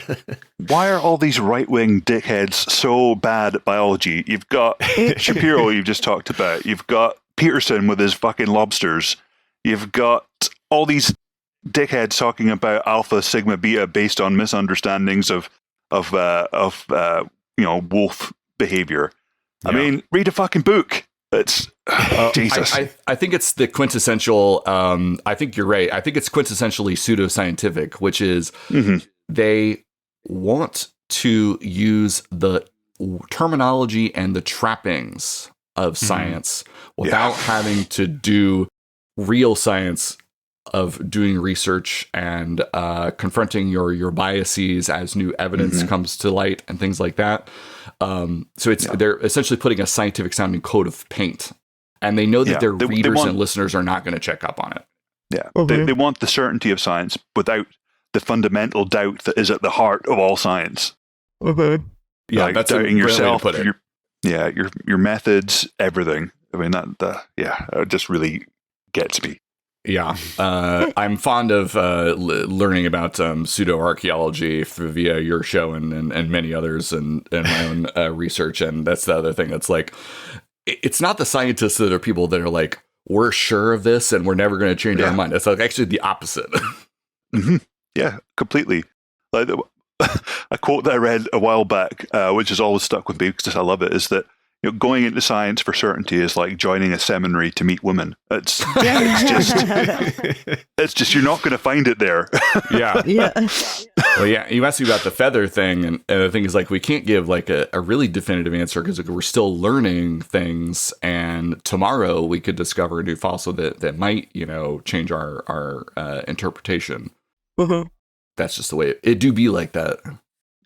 Why are all these right-wing dickheads so bad at biology? You've got Shapiro, you've just talked about. You've got Peterson with his fucking lobsters. You've got all these dickheads talking about alpha, sigma, beta based on misunderstandings of wolf behavior. I mean, read a fucking book. It's Jesus. I think it's the quintessential. I think you're right. I think it's quintessentially pseudoscientific, which is they want to use the terminology and the trappings of science without having to do real science of doing research and confronting your biases as new evidence comes to light and things like that. So they're essentially putting a scientific sounding coat of paint, and they know that their readers and listeners are not going to check up on it. Yeah, they want the certainty of science without the fundamental doubt that is at the heart of all science. Yeah, like that's doubting a yourself, way to put it. your methods, everything. I mean, it just really gets me. Yeah, I'm fond of learning about pseudo-archaeology via your show and many others and my own research. And that's the other thing that's like, it's not the scientists that are people that are like, we're sure of this and we're never going to change our mind. It's like actually the opposite. Yeah, completely. Like a quote that I read a while back, which has always stuck with me because I love it, is that going into science for certainty is like joining a seminary to meet women. It's just you're not going to find it there. Yeah. Yeah. Well, yeah, you asked me about the feather thing, and the thing is, like, we can't give like a really definitive answer because we're still learning things, and tomorrow we could discover a new fossil that might, change our interpretation. Mm-hmm. That's just the way it do be like that.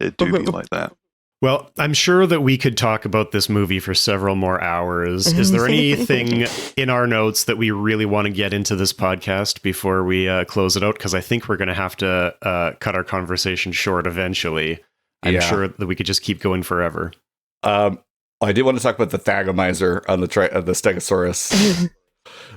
It do be like that. Well, I'm sure that we could talk about this movie for several more hours. Is there anything in our notes that we really want to get into this podcast before we close it out? Because I think we're going to have to cut our conversation short eventually. I'm sure that we could just keep going forever. I did want to talk about the Thagomizer on the Stegosaurus.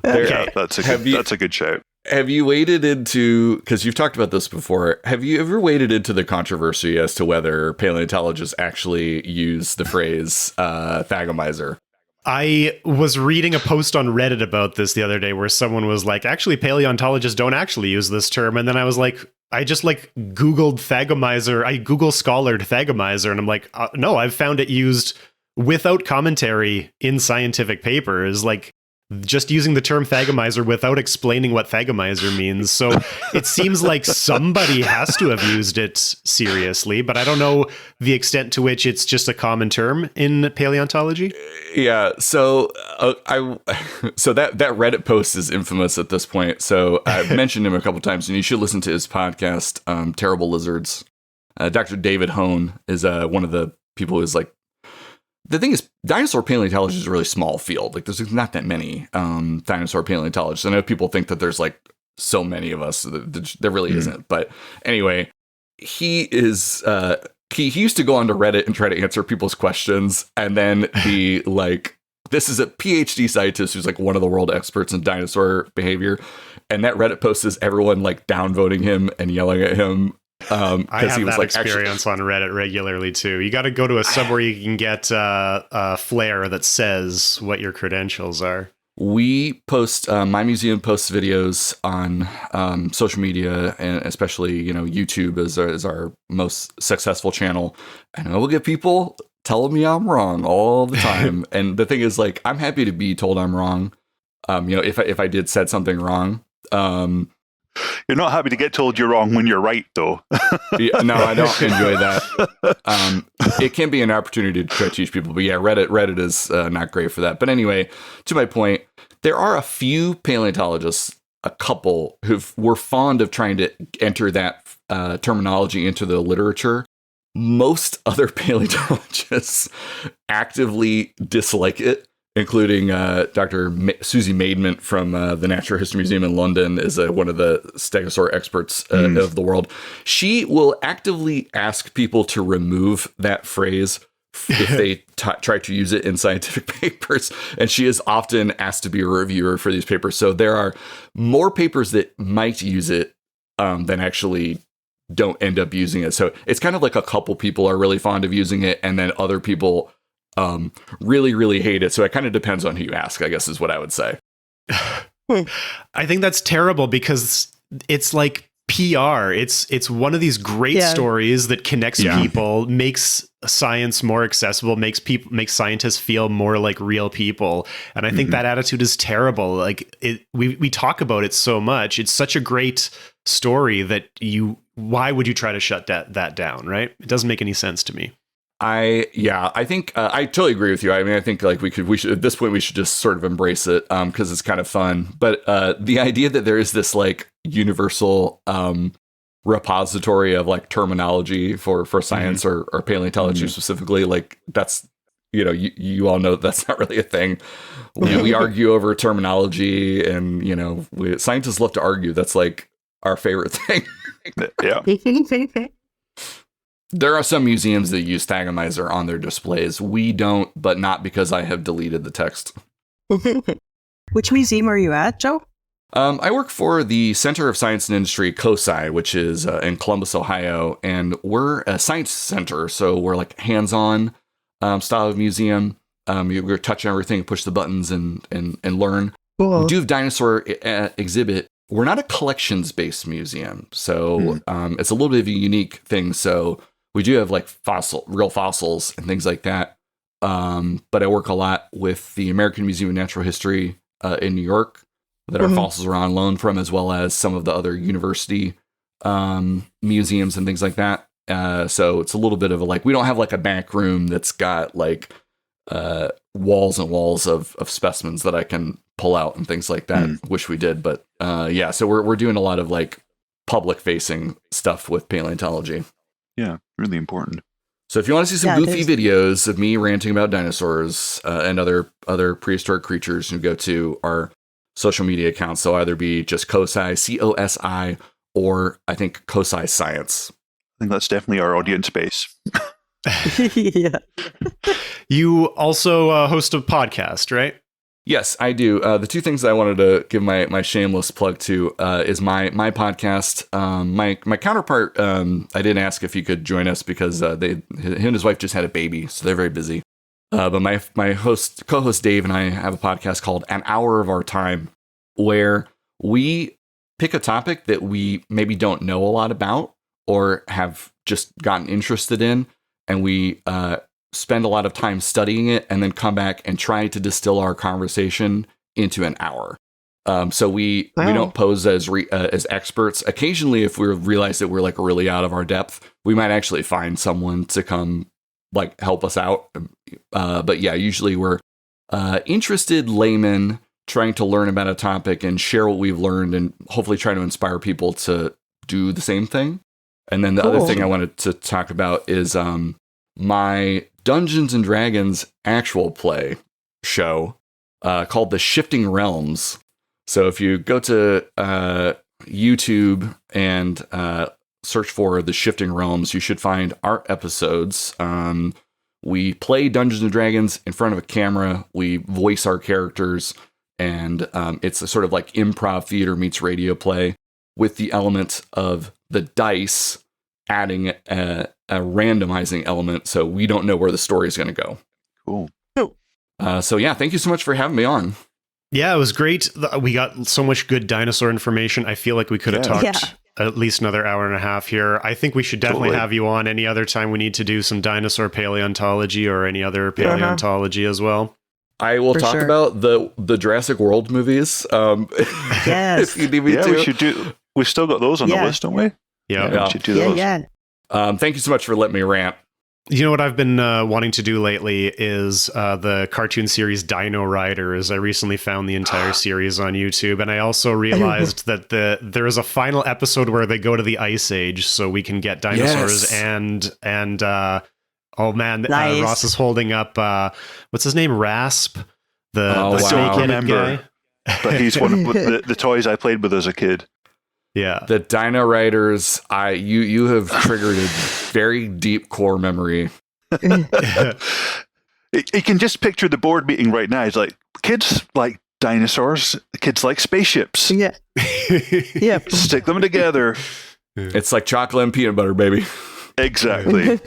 Yeah, that's a good shout. Have you waded into, because you've talked about this before, have you ever waded into the controversy as to whether paleontologists actually use the phrase Thagomizer? I was reading a post on Reddit about this the other day where someone was like, actually, paleontologists don't actually use this term. And then I was like, I just Googled Thagomizer. I Google scholared Thagomizer, and I'm like, no, I've found it used without commentary in scientific papers. Just using the term Thagomizer without explaining what Thagomizer means. So it seems like somebody has to have used it seriously, but I don't know the extent to which it's just a common term in paleontology. Yeah, so so that Reddit post is infamous at this point. So I've mentioned him a couple times, and you should listen to his podcast, Terrible Lizards. Dr. David Hone is one of the people who's like, the thing is, dinosaur paleontology is a really small field. Like, there's not that many dinosaur paleontologists. I know people think that there's so many of us. There really isn't. But anyway, he is. He used to go onto Reddit and try to answer people's questions, and then be like, "This is a PhD scientist who's one of the world experts in dinosaur behavior," and that Reddit post is everyone downvoting him and yelling at him. I have he was that experience on Reddit regularly too. You got to go to a sub where you can get a flare that says what your credentials are. We post, my museum posts videos on social media, and especially YouTube is our most successful channel. And I will get people telling me I'm wrong all the time. And the thing is, I'm happy to be told I'm wrong. If I did said something wrong. You're not happy to get told you're wrong when you're right, though. Yeah, no, I don't enjoy that. It can be an opportunity to try to teach people, but yeah, Reddit is not great for that. But anyway, to my point, there are a few paleontologists, a couple, who were fond of trying to enter that terminology into the literature. Most other paleontologists actively dislike it, including Dr. Susie Maidment from the Natural History Museum in London is one of the stegosaur experts of the world. She will actively ask people to remove that phrase if they try to use it in scientific papers. And she is often asked to be a reviewer for these papers. So there are more papers that might use it than actually don't end up using it. So it's kind of like a couple people are really fond of using it, and then other people really, really hate it. So it kind of depends on who you ask, I guess, is what I would say. I think that's terrible because it's like PR. It's one of these great stories that connects people, makes science more accessible, makes scientists feel more like real people. And I think that attitude is terrible. We talk about it so much. It's such a great story that why would you try to shut that down, right? It doesn't make any sense to me. I think I totally agree with you. I mean, I think we should at this point we should just sort of embrace it because it's kind of fun. But the idea that there is this universal repository of terminology for science or paleontology specifically, that's you all know that's not really a thing. We argue over terminology, and scientists love to argue. That's our favorite thing. Yeah. There are some museums that use Thagomizer on their displays. We don't, but not because I have deleted the text. Which museum are you at, Joe? I work for the Center of Science and Industry, COSI, which is in Columbus, Ohio, and we're a science center, so we're hands-on style of museum. We're touching everything, push the buttons, and learn. Cool. We do have dinosaur exhibit. We're not a collections-based museum, so it's a little bit of a unique thing. So we do have real fossils and things like that. but I work a lot with the American Museum of Natural History in New York that our fossils are on loan from, as well as some of the other university museums and things like that. So it's a little bit of we don't have a back room that's got walls and walls of specimens that I can pull out and things like that. Wish we did, but so we're doing a lot of public facing stuff with paleontology. Yeah, really important. So if you want to see some goofy videos of me ranting about dinosaurs and other prehistoric creatures, you go to our social media accounts. They'll either be just COSI, COSI, or I think COSI Science. I think that's definitely our audience base. Yeah. You also host a podcast, right? Yes, I do. The two things that I wanted to give my shameless plug to is my podcast. My counterpart, I didn't ask if he could join us because him and his wife just had a baby, so they're very busy. But my co-host Dave and I have a podcast called An Hour of Our Time, where we pick a topic that we maybe don't know a lot about or have just gotten interested in, and we spend a lot of time studying it and then come back and try to distill our conversation into an hour. So we don't pose as experts. Occasionally, if we realize that we're really out of our depth, we might actually find someone to come help us out. But yeah, usually we're interested laymen trying to learn about a topic and share what we've learned and hopefully try to inspire people to do the same thing. And then the other thing I wanted to talk about is my Dungeons and Dragons actual play show called The Shifting Realms. So if you go to YouTube and search for The Shifting Realms, you should find our episodes. We play Dungeons and Dragons in front of a camera. We voice our characters, and it's a sort of improv theater meets radio play with the element of the dice adding a randomizing element, so we don't know where the story is going to go. Cool. So yeah, thank you so much for having me on. Yeah, it was great. We got so much good dinosaur information. I feel like we could have talked at least another hour and a half here. I think we should definitely have you on any other time we need to do some dinosaur paleontology or any other paleontology as well. I will talk about the Jurassic World movies. Yes. If you need me to. We should do. We've still got those on the list, don't we? Yeah. We should do those. Thank you so much for letting me rant. You know what I've been wanting to do lately is the cartoon series Dino Riders. I recently found the entire series on YouTube, and I also realized that there is a final episode where they go to the Ice Age, so we can get dinosaurs and oh man, nice. Ross is holding up what's his name, Rasp, the snake-headed guy. But he's one of the toys I played with as a kid. Yeah, the Dino Riders. You have triggered a very deep core memory. You can just picture the board meeting right now. It's kids like dinosaurs, kids like spaceships. Yeah, yeah. Stick them together. It's like chocolate and peanut butter, baby. Exactly.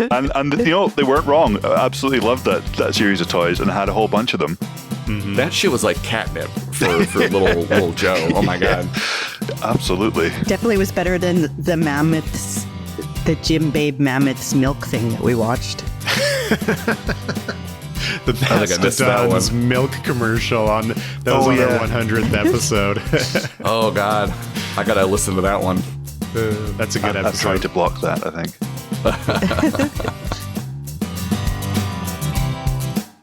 and they weren't wrong. I absolutely loved that series of toys, and I had a whole bunch of them. Mm-hmm. That shit was like catnip for little Joe. Oh my god. Absolutely. Definitely was better than the mammoths, the Jim Babe mammoths milk thing that we watched. The Mastodon's milk commercial on that was on our 100th episode. Oh god, I gotta listen to that one. That's a good episode. I've tried to block that, I think.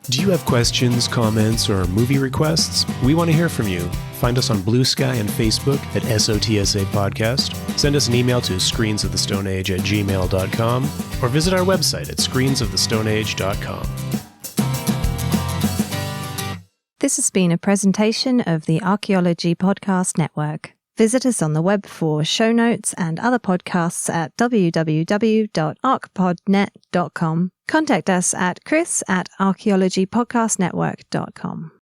Do you have questions, comments, or movie requests? We want to hear from you. Find us on Blue Sky and Facebook at SOTSA Podcast. Send us an email to screensofthestoneage@gmail.com or visit our website at screensofthestoneage.com. This has been a presentation of the Archaeology Podcast Network. Visit us on the web for show notes and other podcasts at www.archpodnet.com. Contact us at chris@archaeologypodcastnetwork.com.